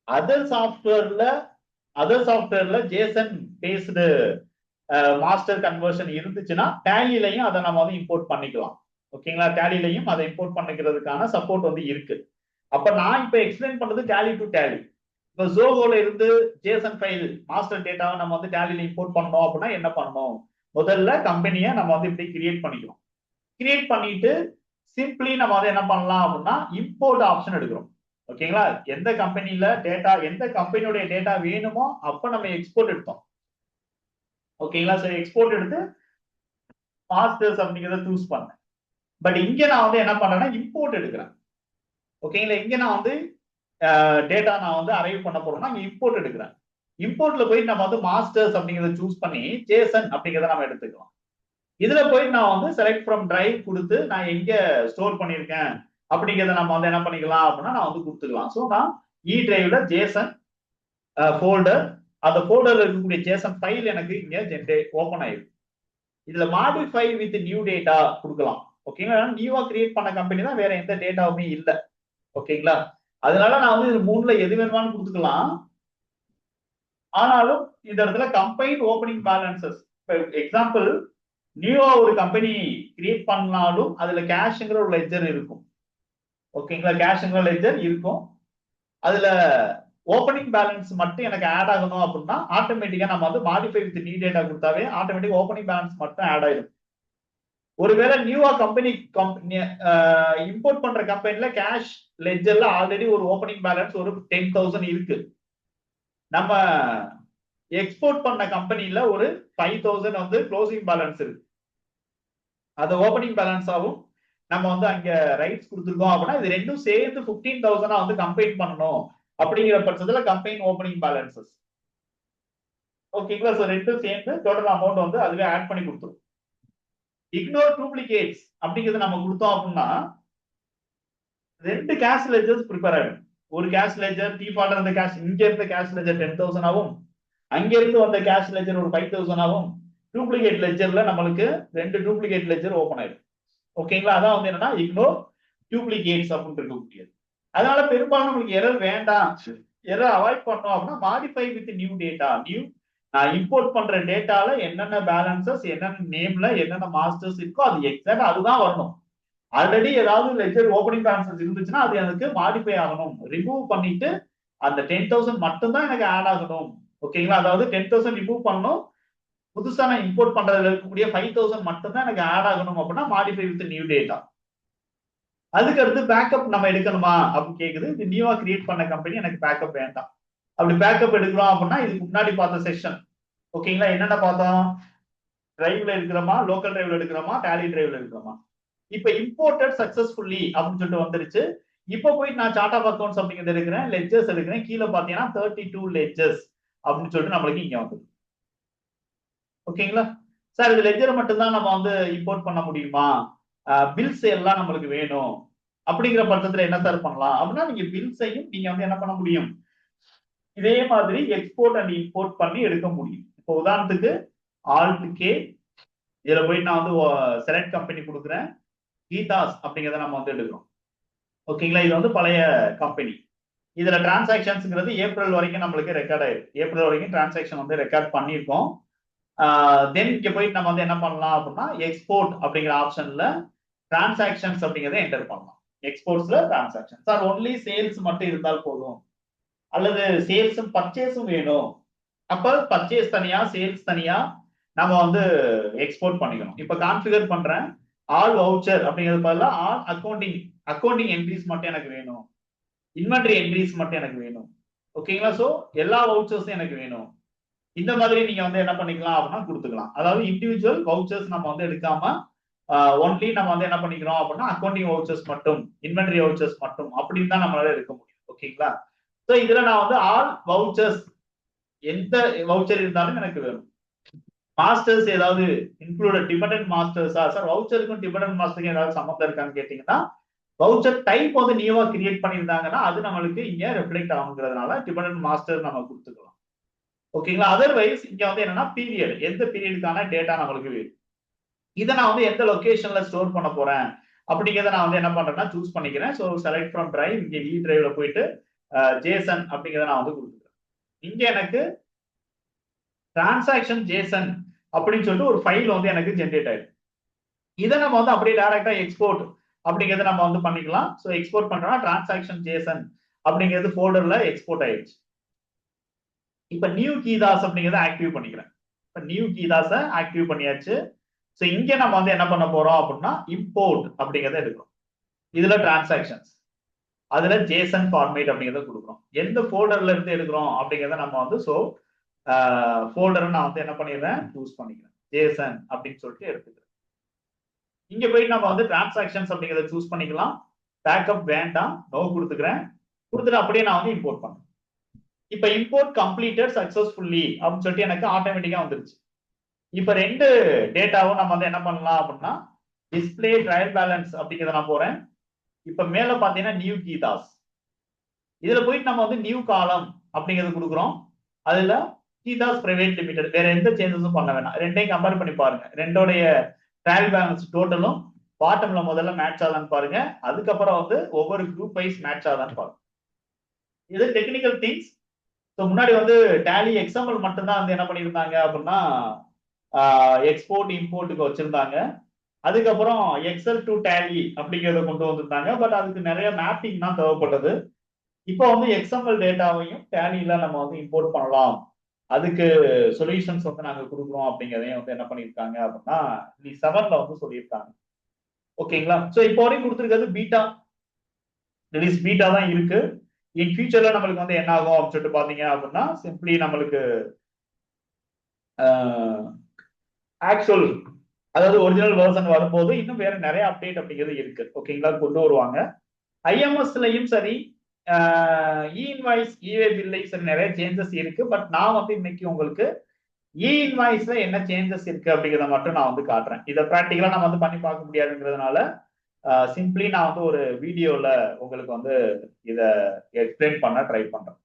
அதர் சாஃப்ட்வேர்ல ஜேசன் பேஸ்டு மாஸ்டர் கன்வர்ஷன் இருந்துச்சுன்னா டேலிலையும் அதை நம்ம வந்து இம்போர்ட் பண்ணிக்கலாம். ஓகேங்களா? டேலிலையும் அதை இம்போர்ட் பண்ணிக்கிறதுக்கான சப்போர்ட் வந்து இருக்கு. அப்ப நான் இப்ப எக்ஸ்பிளைன் பண்றது டேலி டு டேலி. இப்ப ஜோகோல இருந்து ஜேசன் ஃபைல் மாஸ்டர் டேட்டாவை நம்ம வந்து டேலில இம்போர்ட் பண்ணோம் அப்படின்னா என்ன பண்ணணும், முதல்ல கம்பெனியை நம்ம வந்து இப்படி கிரியேட் பண்ணிக்கிறோம். கிரியேட் பண்ணிட்டு சிம்பிளி நம்ம வந்து என்ன பண்ணலாம் அப்படின்னா இம்போர்ட் ஆப்ஷன் எடுக்கிறோம். ஓகேங்களா? எந்த கம்பெனில டேட்டா எந்த கம்பெனியோட டேட்டா வேணுமோ அப்ப நம்ம எக்ஸ்போர்ட் எடுத்தோம். ஓகேங்களா? சோ எக்ஸ்போர்ட் எடுத்து மாஸ்டர்ஸ் அப்படிங்கிறத சூஸ் பண்ணேன். பட் இங்க நான் வந்து என்ன பண்றேன்னா இம்போர்ட் எடுக்கிறேன். ஓகேங்களா? இங்க நான் வந்து டேட்டா நான் வந்து அரைவ் பண்ண போறோம்னா இங்க இம்போர்ட் எடுக்கிறேன். இம்போர்ட்ல போய் நம்ம வந்து மாஸ்டர்ஸ் அப்படிங்கிறத சூஸ் பண்ணி ஜேசன் அப்படிங்கிறத நம்ம எடுத்துக்கலாம். இதுல போய் நான் வந்து செலக்ட் ஃப்ரம் டிரைவ் கொடுத்து நான் எங்க ஸ்டோர் பண்ணிருக்கேன் அப்படிங்கிறத நம்ம வந்து என்ன பண்ணிக்கலாம் அப்படின்னா நான் வந்து கொடுத்துக்கலாம். ஸோ நான் இ டிரைவ்ல ஜேசன் ஃபோல்டர் அந்த ஃபோல்டர்ல இருக்கக்கூடிய ஜேசன் ஃபைல் எனக்கு இங்க ஓப்பன் ஆயிருக்கு. இதுல மாடிஃபை வித் நியூ டேட்டா கொடுக்கலாம். ஓகேங்களா, நியூவா கிரியேட் பண்ண கம்பெனி தான், வேற எந்த டேட்டாவுமே இல்ல. ஓகேங்களா, அதனால நான் வந்து இது மூணுல எது வேணுமானு கொடுத்துக்கலாம். ஆனாலும் இந்த இடத்துல கம்பைன் ஓப்பனிங் பேலன்சஸ், எக்ஸாம்பிள் நியூவா ஒரு கம்பெனி கிரியேட் பண்ணாலும் அதுல கேஷ்ங்கிற ஒரு லெட்ஜர் இருக்கும். ஓகேங்களா, கேஷ்ங்கிற லெட்ஜர் இருக்கும். அதுல ஓப்பனிங் பேலன்ஸ் மட்டும் எனக்கு ஆட் ஆகணும் அப்படின்னா ஆட்டோமேட்டிக்கா நம்ம வந்து மாடிஃபை வித் நியூ டேட்டா கொடுத்தாவே ஆட்டோமேட்டிக் ஓப்பனிங் பேலன்ஸ் மட்டும் ஆட் ஆயிடும். ஒருவேளை நியூவா கம்பெனி இம்போர்ட் பண்ற கம்பெனில கேஷ் லெட்ஜர்ல ஆல்ரெடி ஒரு ஓப்பனிங் பேலன்ஸ் ஒரு 10,000 இருக்கு. நம்ம எக்ஸ்போர்ட் பண்ண கம்பெனில ஒரு 5,000 வந்து க்ளோசிங் பேலன்ஸ் இருக்கு. அது ஓப்பனிங் பேலன்ஸ் ஆகும். நம்ம வந்து அங்க ரைட்ஸ் கொடுத்துருக்கோம் அப்படின்னா இது ரெண்டும் சேர்த்து 15,000 வந்து கம்பைன் பண்ணணும் அப்படிங்கிற பட்சத்துல கம்பைன் ஓப்பனிங் பேலன்சஸ். ஓகேங்களா, சோ ரெண்டும் சேர்ந்து டோட்டல் அமௌண்ட் வந்து அதுவே ஆட் பண்ணி கொடுத்துரும். இக்னோர் டூப்ளிகேட்ஸ் அப்படிங்கிறது நம்ம கொடுத்தோம் அப்படின்னா ரெண்டு கேஷ் லெட்ஜர்ஸ் ப்ரிப்பேர் ஆயிடும். ஒரு கேஷ் லெட்ஜர் டிஃபால்ட் இருந்த கேஷ், இங்க இருந்த கேஷ் லெட்ஜர் 10,000 ஆகும், அங்க இருந்து வந்த கேஷ் லெட்ஜர் ஒரு 5,000 ஆகும். டூப்ளிகேட் லெட்ஜர்ல நம்மளுக்கு ரெண்டு டூப்ளிகேட் லெட்ஜர் ஓபன் ஆயிடும். ஓகேங்களா, அதான் வந்து என்னன்னா இக்னோர் டூப்ளிகேட்ஸ் அப்படின்னு இருக்கக்கூடியது. அதனால பெரும்பாலும் நம்மளுக்கு எரர் வேண்டாம், எரர் அவாய்ட் பண்ணோம் அப்படின்னா மாடிஃபை வித் நியூ டேட்டா. நான் இம்போர்ட் பண்ற டேட்டால என்னென்ன பேலன்சஸ், என்னென்ன நேம்ல என்னென்ன மாஸ்டர்ஸ் இருக்கோ அது எக்ஸாக்ட் அதுதான் வரணும். ஆல்ரெடி ஏதாவது லெட்ஜர் ஓப்பனிங் பேலன்சஸ் இருந்துச்சுன்னா அது எனக்கு மாடிஃபை ஆகணும். ரிமூவ் பண்ணிட்டு அந்த 10,000 மட்டும் தான் எனக்கு ஆட் ஆகணும். ஓகேங்களா, அதாவது 10,000 ரிமூவ் பண்ணணும், புதுசா நான் இம்போர்ட் பண்றதுல இருக்கக்கூடிய 5,000 மட்டும் தான் எனக்கு ஆட் ஆகணும் அப்படின்னா மாடிஃபை வித் நியூ டேட்டா. அதுக்கு அடுத்து பேக்கப் நம்ம எடுக்கணுமா அப்படின்னு கேக்குது. இது நியூவா கிரியேட் பண்ண கம்பெனி, எனக்கு பேக்கப் வேண்டாம். அப்படி பேக்கப் எடுக்கிறோம் அப்படின்னா இதுக்கு முன்னாடி பார்த்த செஷன், ஓகேங்களா, என்னென்ன பார்த்தோம், டிரைவ்ல இருக்கிறோமா, லோக்கல் டிரைவ்ல எடுக்கிறோமா, டேலி டிரைவ்ல எடுக்கிறோமா. இப்ப இம்போர்ட்டட் சக்சஸ்ஃபுல்லி அப்படின்னு சொல்லிட்டு வந்துருச்சு. இப்ப போய் நான் சார்ட் ஆஃப் அக்கௌண்ட்ஸ் அப்படிங்கிறது எடுக்கிறேன், லெட்ஜர்ஸ் எடுக்கிறேன், கீழே பாத்தீங்கன்னா 32 லெட்ஜர்ஸ் அப்படின்னு சொல்லிட்டு நம்மளுக்கு இங்க வந்துடும். ஓகேங்களா சார், இது லெட்ஜர் மட்டும் தான் நம்ம வந்து இம்போர்ட் பண்ண முடியுமா, பில்ஸ் எல்லாம் நம்மளுக்கு வேணும் அப்படிங்கிற பட்சத்துல என்ன சார் பண்ணலாம் அப்படின்னா நீங்க பில்ஸையும் நீங்க வந்து என்ன பண்ண முடியும், இதே மாதிரி எக்ஸ்போர்ட் அண்ட் இம்போர்ட் பண்ணி எடுக்க முடியும். இப்போ உதாரணத்துக்கு ஆல்ட் கே, இதுல போய் நான் வந்து செலக்ட் கம்பெனி கொடுக்குறேன், கீதாஸ் அப்படிங்கிறத நம்ம வந்து எடுக்கிறோம். ஓகேங்களா, இது வந்து பழைய கம்பெனி. இதுல டிரான்சாக்ஷன்ஸ்ங்கிறது ஏப்ரல் வரைக்கும் நம்மளுக்கு ரெக்கார்ட் ஆயிருக்கு. ஏப்ரல் வரைக்கும் டிரான்சாக்ஷன் வந்து ரெக்கார்ட் பண்ணியிருக்கோம். தென் இங்க போயிட்டு நம்ம வந்து என்ன பண்ணலாம் அப்படின்னா எக்ஸ்போர்ட் அப்படிங்கிற ஆப்ஷன்ல டிரான்சாக்ஷன்ஸ் அப்படிங்கறத என்டர் பண்ணலாம். எக்ஸ்போர்ட்ஸ்ல டிரான்சாக்ஷன் சார் ஒன்லி சேல்ஸ் மட்டும் இருந்தால் போதும், அல்லது சேல்ஸும் பர்ச்சேஸும் வேணும், அப்ப பர்ச்சேஸ் தனியா சேல்ஸ் தனியா நம்ம வந்து எக்ஸ்போர்ட் பண்ணிக்கணும். இப்ப கான்ஃபிகர் பண்றேன், ஆல் வவுச்சர் அப்படிங்கிறது பதிலா ஆல் அக்கௌண்டிங் என்ட்ரிஸ் மட்டும் எனக்கு வேணும், இன்வென்டரி என்ட்ரிஸ் மட்டும் எனக்கு வேணும். ஓகேங்களா, சோ எல்லா வவுச்சர்ஸும் எனக்கு வேணும். இந்த மாதிரி நீங்க வந்து என்ன பண்ணிக்கலாம் அப்படின்னா கொடுத்துக்கலாம். அதாவது இண்டிவிஜுவல் வவுச்சர்ஸ் நம்ம வந்து எடுக்காம ஒன்லி நம்ம வந்து என்ன பண்ணிக்கிறோம் அப்படின்னா அக்கௌண்டிங் வவுச்சர்ஸ் மட்டும், இன்வென்டரி வவுச்சர்ஸ் மட்டும் அப்படின்னு தான் நம்மளால எடுக்க முடியும். ஓகேங்களா, சோ இதுல நான் வந்து ஆல் வவுச்சர்ஸ் எந்த வவுச்சர் இருந்தாலும் எனக்கு வேணும். மாஸ்டர்ஸ் ஏதாவது இன்க்ளூடட் டிபெண்டன்ட் மாஸ்டர்ஸா சார், வவுச்சருக்கும் டிபெண்டன்ட் மாஸ்டருக்கும் ஏதாவது சம்மந்தம் இருக்கான்னு கேட்டீங்கன்னா வவுச்சர் டைப் வந்து நியூவா கிரியேட் பண்ணியிருந்தாங்கன்னா அது நம்மளுக்கு இங்க ரெஃப்ளெக்ட் ஆகுங்கிறதுனால டிபெண்டன்ட் மாஸ்டர் நம்ம கொடுத்துக்கலாம். ஓகேங்களா, அதர்வைஸ் இங்க வந்து என்னன்னா பீரியட், எந்த பீரியடுக்கான டேட்டா நம்மளுக்கு வேணும், இதை நான் வந்து எந்த லொகேஷன்ல ஸ்டோர் பண்ண போறேன் அப்படிங்கிறத நான் வந்து என்ன பண்றேன்னா சூஸ் பண்ணிக்கிறேன். ஸோ செலக்ட் ஃப்ரம் டிரைவ், இங்க இ டிரைவ்ல போயிட்டு ஜேசன் அப்படிங்கிறத நான் வந்து கொடுத்துக்கிறேன். இங்க எனக்கு டிரான்சாக்ஷன் ஜேசன் அப்படின்னு சொல்லிட்டு ஒரு ஃபைல் வந்து எனக்கு ஜென்ரேட் ஆயிடும். இதை நம்ம வந்து அப்படியே டைரக்டா எக்ஸ்போர்ட் அப்படிங்கிறத நம்ம வந்து பண்ணிக்கலாம். ஸோ எக்ஸ்போர்ட் பண்றோம்னா டிரான்சாக்ஷன் ஜேசன் அப்படிங்கிறது ஃபோல்டர்ல எக்ஸ்போர்ட் ஆயிடுச்சு. இப்ப நியூ கீதாஸ் அப்படிங்கிறத ஆக்டிவ் பண்ணிக்கிறேன். இப்ப நியூ கீதாஸை ஆக்டிவ் பண்ணியாச்சு. ஸோ இங்க நம்ம வந்து என்ன பண்ண போறோம் அப்படின்னா இம்போர்ட் அப்படிங்கிறத எடுக்கிறோம். இதுல டிரான்சாக்ஷன்ஸ், அதுல ஜேசன் ஃபார்மேட் அப்படிங்கிறத கொடுக்குறோம். எந்த ஃபோல்டர்ல இருந்து எடுக்கிறோம் அப்படிங்கிறத நம்ம வந்து ஸோ ஃபோல்டரை நான் வந்து என்ன பண்ணிடுறேன் சூஸ் பண்ணிக்கிறேன், ஜேசன் அப்படின்னு சொல்லிட்டு எடுத்துக்கிறேன். இங்க போயிட்டு நம்ம வந்து டிரான்சாக்ஷன்ஸ் அப்படிங்கிறத சூஸ் பண்ணிக்கலாம். பேக்கப் வேண்டாம், நோ கொடுத்துக்கிறேன். கொடுத்துட்டு அப்படியே நான் வந்து இம்போர்ட் பண்றேன். இப்ப இம்போர்ட் கம்ப்ளீட்டட் சக்சஸ்ஃபுல்லி அப்படின்னு சொல்லிட்டு எனக்கு ஆட்டோமேட்டிக்கா வந்துருச்சு. இப்ப ரெண்டு டேட்டாவும் நம்ம வந்து என்ன பண்ணலாம் அப்படின்னா டிஸ்பிளே ட்ரையல் பேலன்ஸ் அப்படிங்கிறத நான் போறேன். இப்ப மேல பாத்தீங்கன்னா நியூ கீதாஸ், இதுல போயிட்டு நம்ம வந்து நியூ காலம் அப்படிங்கிறது கொடுக்குறோம். அதுல கீதாஸ் பிரைவேட் லிமிடெட் வேற எந்த சேஞ்சஸும் பண்ண வேணாம். ரெண்டையும் கம்பேர் பண்ணி பாருங்க. ரெண்டோடைய ட்ரையல் பேலன்ஸ் டோட்டலும் பாட்டம்ல முதல்ல மேட்ச் ஆகுதான்னு பாருங்க. அதுக்கப்புறம் வந்து ஒவ்வொரு குரூப் வைஸ் மேட்ச் ஆகுதான்னு பாருங்க. இது டெக்னிக்கல் திங்ஸ். ஸோ முன்னாடி வந்து டேலி எக்ஸாம்பிள் மட்டும்தான் வந்து என்ன பண்ணியிருந்தாங்க அப்படின்னா எக்ஸ்போர்ட் இம்போர்ட்டுக்கு வச்சிருந்தாங்க. அதுக்கப்புறம் எக்ஸல் டு டேலி அப்படிங்கிறத கொண்டு வந்திருந்தாங்க. பட் அதுக்கு நிறைய மேப்பிங் தான் தேவைப்பட்டது. இப்போ வந்து எக்ஸ்எம்எல் டேட்டாவையும் டேலியில நம்ம வந்து இம்போர்ட் பண்ணலாம். அதுக்கு சொல்யூஷன்ஸ் வந்து நாங்க கொடுக்குறோம் அப்படிங்கிறதையும் வந்து என்ன பண்ணியிருக்காங்க அப்படின்னா 7ல வந்து சொல்லியிருக்காங்க. ஓகேங்களா? ஸோ இப்போ வரைக்கும் கொடுத்துருக்கிறது பீட்டா ரிலீஸ் பீட்டா தான் இருக்கு. இன் ஃபியூச்சர்ல நம்மளுக்கு வந்து என்ன ஆகும் அப்படின்னு சொல்லிட்டு பாத்தீங்க அப்படின்னா சிம்பிளி நம்மளுக்கு ஆக்சுவல் அதாவது ஒரிஜினல் வெர்ஷன் வரும்போது இன்னும் வேற நிறைய அப்டேட் அப்படிங்கிறது இருக்கு. ஓகேங்களா? கொண்டு வருவாங்க. ஐஎம்எஸ்லயும் சரி இன்வாய்ஸ் இவே பில்லையும் சரி நிறைய சேஞ்சஸ் இருக்கு. பட் நான் வந்து இன்னைக்கு உங்களுக்கு இன்வாய்ஸ்ல என்ன சேஞ்சஸ் இருக்கு அப்படிங்கிறத மட்டும் நான் வந்து காட்டுறேன். இதை ப்ராக்டிக்கலா நம்ம வந்து பண்ணி பார்க்க முடியாதுங்கிறதுனால சிம்பிளி நான் வந்து ஒரு வீடியோல உங்களுக்கு வந்து இதை எக்ஸ்பிளைன் பண்ண ட்ரை பண்றேன்.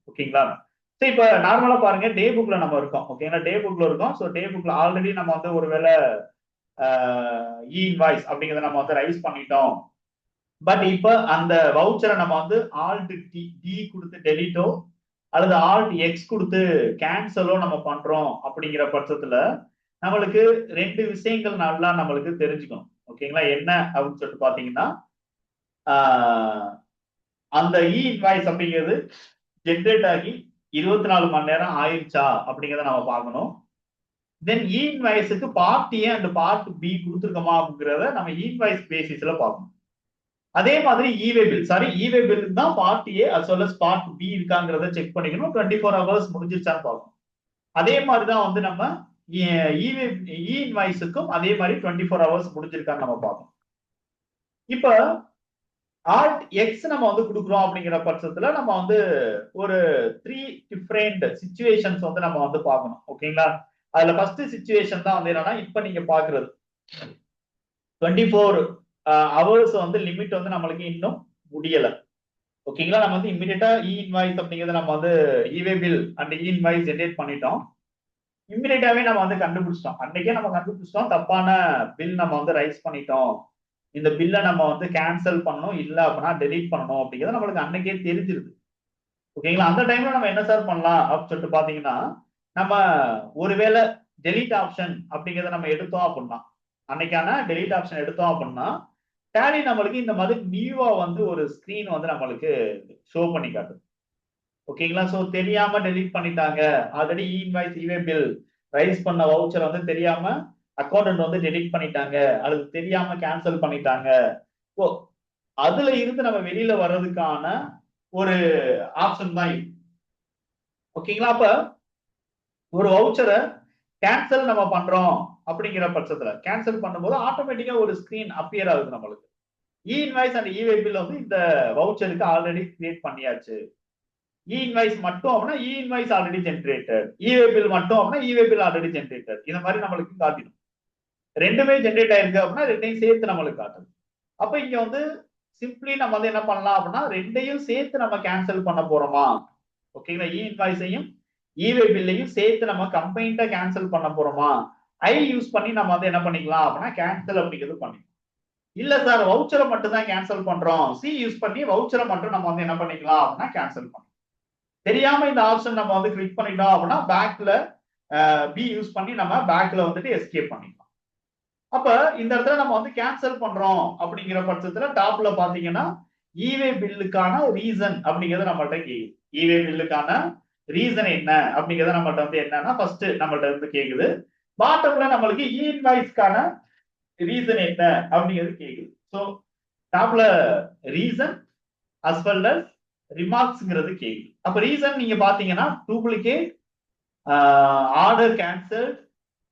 ஓகேங்களா? சரி, இப்ப நார்மலா பாருங்க டே புக்ல நம்ம இருக்கோம். ஓகேங்களா? டே புக்ல இருக்கோம். ஸோ டே புக்ல ஆல்ரெடி நம்ம வந்து ஒருவேளை இன்வாய்ஸ் அப்படிங்கிறத நம்ம வந்து ரைஸ் பண்ணிட்டோம். பட் இப்ப அந்த வவுச்சரை நம்ம வந்து ஆல்ட் டி கொடுத்து டெலிட்டோ அல்லது ஆல்ட் எக்ஸ் கொடுத்து கேன்சலோ நம்ம பண்றோம் அப்படிங்கிற பட்சத்துல நம்மளுக்கு 2 விஷயங்கள் நல்லா நம்மளுக்கு தெரிஞ்சுக்கணும். ஓகேங்களா? என்ன அப்படின்னு சொல்லிட்டு பாத்தீங்கன்னா அந்த இன்வாய்ஸ் அப்படிங்கிறது ஜென்ரேட் ஆகி 24 மணி நேரம் ஆயிடுச்சா அப்படிங்கிறத நம்ம பார்க்கணும். தென் இன்வாய்ஸுக்கு part A and part B கொடுத்துருக்கோமா அப்படிங்கிறத நம்ம இன்வாய்ஸ் பேசிஸ்ல பார்க்கணும். அதே மாதிரி இவே பில் தான் part A as well as part B இருக்காங்கிறத செக் பண்ணிக்கணும். 24 ஹவர்ஸ் முடிஞ்சிருச்சான்னு பார்க்கணும். அதே மாதிரிதான் வந்து நம்ம இன்வாய்ஸுக்கும் அதே மாதிரி 24 ஹவர்ஸ் முடிஞ்சிருக்கான்னு நம்ம பார்க்கணும். இப்ப ஆல்ட் எக்ஸ் நம்ம வந்து கொடுக்குறோம் அப்படிங்கிற பட்சத்துல நம்ம வந்து ஒரு 3 டிஃபரெண்ட் சிச்சுவேஷன்ஸ் வந்து நம்ம வந்து பார்க்கணும். ஓகேங்களா? அதுல ஃபர்ஸ்ட் சிச்சுவேஷன் தான் வந்து என்னன்னா இப்ப நீங்க பாக்குறது 24 ஹவர்ஸ் வந்து லிமிட் வந்து நம்மளுக்கு இன்னும் முடியல. ஓகேங்களா? நம்ம வந்து இம்மிடியட்டா இன்வாய்ஸ் அப்படிங்கறத நம்ம வந்து இவே பில் அண்ட் இன்வாய்ஸ் ஜெனரேட் பண்ணிட்டோம். இம்மிடியட்டாவே நம்ம வந்து கண்டுபிடிச்சிட்டோம். அன்னைக்கே நம்ம கண்டுபிடிச்சிட்டோம் தப்பான பில் நம்ம வந்து ரைஸ் பண்ணிட்டோம். இந்த பில்லை நம்ம வந்து கேன்சல் பண்ணணும், இல்ல அப்படின்னா டெலீட் பண்ணணும் அப்படிங்கிறது நம்மளுக்கு அன்னைக்கே தெரிஞ்சிருது. ஓகேங்களா? அந்த டைம்ல நம்ம என்ன சார் பண்ணலாம் அப்படின்னு சொல்லிட்டு பாத்தீங்கன்னா நம்ம ஒருவேளை டெலீட் ஆப்ஷன் அப்படிங்கிறத நம்ம எடுத்தோம் அப்படின்னா அன்னைக்கான டெலீட் ஆப்ஷன் எடுத்தோம் அப்படின்னா டேலி நம்மளுக்கு இந்த மாதிரி நியூவா வந்து ஒரு ஸ்கிரீன் வந்து நம்மளுக்கு ஷோ பண்ணி காட்டுது. ஓகேங்களா? ஸோ தெரியாம டெலீட் பண்ணிட்டாங்க, ஆல்ரெடி இன்வாய்ஸ் இவே பில் ரைஸ் பண்ண வவுச்சர் வந்து தெரியாம அக்கௌண்ட் வந்து டெலீட் பண்ணிட்டாங்க அல்லது தெரியாம கேன்சல் பண்ணிட்டாங்க. ஸோ அதுல இருந்து நம்ம வெளியில வர்றதுக்கான ஒரு ஆப்ஷன் தான் இது. ஓகேங்களா? அப்ப ஒரு வவுச்சரை கேன்சல் நம்ம பண்றோம் அப்படிங்கிற பட்சத்துல கேன்சல் பண்ணும்போது ஆட்டோமேட்டிக்கா ஒரு ஸ்கிரீன் அப்பியர் ஆகுது நம்மளுக்கு. இன்வாய்ஸ் அண்ட் இவே பில் வந்து இந்த வவுச்சருக்கு ஆல்ரெடி கிரியேட் பண்ணியாச்சு. இன்வாய்ஸ் மட்டும் அப்படின்னா இன்வாய்ஸ் ஆல்ரெடி ஜென்ரேட்டட், இவே பில் மட்டும் அப்படின்னா இவே பில் ஆல்ரெடி ஜென்ரேட்டட். இந்த மாதிரி நம்மளுக்கு காட்டிடும். ரெண்டுமே ஜென்ரேட் ஆயிருக்கு அப்படின்னா ரெண்டையும் சேர்த்து நம்மளுக்கு காட்டுது. அப்ப இங்க வந்து சிம்பிளி நம்ம வந்து என்ன பண்ணலாம் அப்படின்னா ரெண்டையும் சேர்த்து நம்ம கேன்சல் பண்ண போறோமா? ஓகேங்களா? இன்வாய்ஸையும் இவே பில்லையும் சேர்த்து நம்ம கம்பைன்டா கேன்சல் பண்ண போறோமா? ஐ யூஸ் பண்ணி நம்ம வந்து என்ன பண்ணிக்கலாம் அப்படின்னா கேன்சல் அப்படிங்கிறது பண்ணிக்கலாம். இல்ல சார் வவுச்சரை மட்டும் தான் கேன்சல் பண்றோம், சி யூஸ் பண்ணி வவுச்சரை மட்டும் நம்ம வந்து என்ன பண்ணிக்கலாம் அப்படின்னா கேன்சல் பண்ணலாம். தெரியாம இந்த ஆப்ஷன் நம்ம வந்து கிளிக் பண்ணிட்டோம் அப்படின்னா பேக்ல பி யூஸ் பண்ணி நம்ம பேக்ல வந்துட்டு எஸ்கேப் பண்ணிக்கலாம். அப்ப இந்த இடத்துல நம்ம வந்து கேன்சல் பண்றோம் அப்படிங்கிற பட்சத்துல டாப்ல பாத்தீங்கன்னா இவே பில்லுக்கான ரீசன் அப்படிங்கறது நம்மள்ட்ட கேக்குது. இவே பில்லுக்கான ரீசன் என்ன அப்படிங்கறத நம்மள்ட்ட வந்து என்னன்னா ஃபர்ஸ்ட் நம்மள்ட்ட இருந்து கேக்குது. பாட்டம்ல நம்மளுக்கு இன்வாய்ஸ்க்கான ரீசன் என்ன அப்படிங்கிறது கேக்குது. ஸோ டாப்ல ரீசன் அஸ் வெல் அஸ் ரிமார்க்ஸ்ங்கிறது கேக்குது. அப்ப ரீசன் நீங்க பாத்தீங்கன்னா duplicate, order cancel,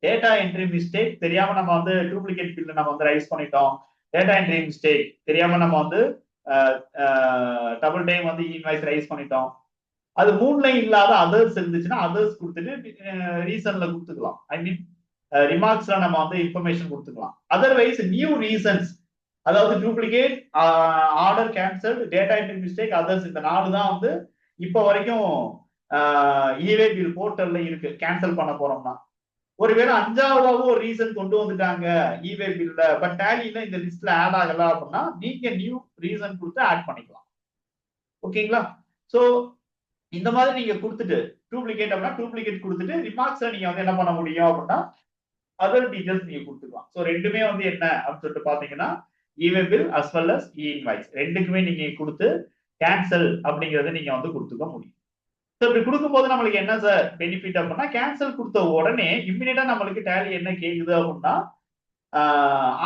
data entry mistake, தெரியாம நம்ம வந்து டூப்ளிகேட் பில் நம்ம வந்து ரைஸ் பண்ணிட்டோம், டேட்டா என்ட்ரி மிஸ்டேக் தெரியாம நம்ம வந்து டபுள் டைம் வந்து இன்வாய்ஸ் ரைஸ் பண்ணிட்டோம். அது 3 லைன் இல்லாத அதர்ஸ் இருந்துச்சுன்னா அதர்ஸ் கொடுத்துட்டு ரீசன்ல கொடுத்துக்கலாம். ஐ மீன் ரிமார்க்ஸ்ல நம்ம வந்து இன்ஃபர்மேஷன் கொடுத்துக்கலாம். அதர்வைஸ் நியூ ரீசன்ஸ் அதாவது duplicate, order cancel, data entry mistake, others இந்த 4 தான் வந்து இப்ப வரைக்கும் இவே பில் போர்ட்டல்ல இருக்கு கேன்சல் பண்ண போறோம்னா. ஒருவேளை 5வதாவும் ஒரு ரீசன் கொண்டு வந்துட்டாங்க இவே பில்ல, பட் டேலில இந்த லிஸ்ட்ல ஆட் ஆகல அப்படின்னா நீங்க நியூ ரீசன் கொடுத்து ஆட் பண்ணிக்கலாம். ஓகேங்களா? சோ இந்த மாதிரி நீங்க கொடுத்துட்டு டூப்ளிகேட் அப்படின்னா டூப்ளிகேட் கொடுத்துட்டு ரிமார்க்ஸ்ல நீங்க வந்து என்ன பண்ண முடியும் அப்படின்னா அதர் டீடைல்ஸ் நீங்க கொடுத்துக்கலாம். சோ ரெண்டுமே வந்து என்ன அப்படின்னு சொல்லிட்டு பாத்தீங்கன்னா இவே bill as well as invoice ரெண்டுக்குமே நீங்க கொடுத்து கேன்சல் அப்படிங்கறத நீங்க வந்து கொடுத்துக்க முடியும். ஸோ இப்படி கொடுக்கும்போது நம்மளுக்கு என்ன சார் பெனிஃபிட் அப்படின்னா கேன்சல் கொடுத்த உடனே இம்மிடியா நம்மளுக்கு டேலி என்ன கேக்குது அப்படின்னா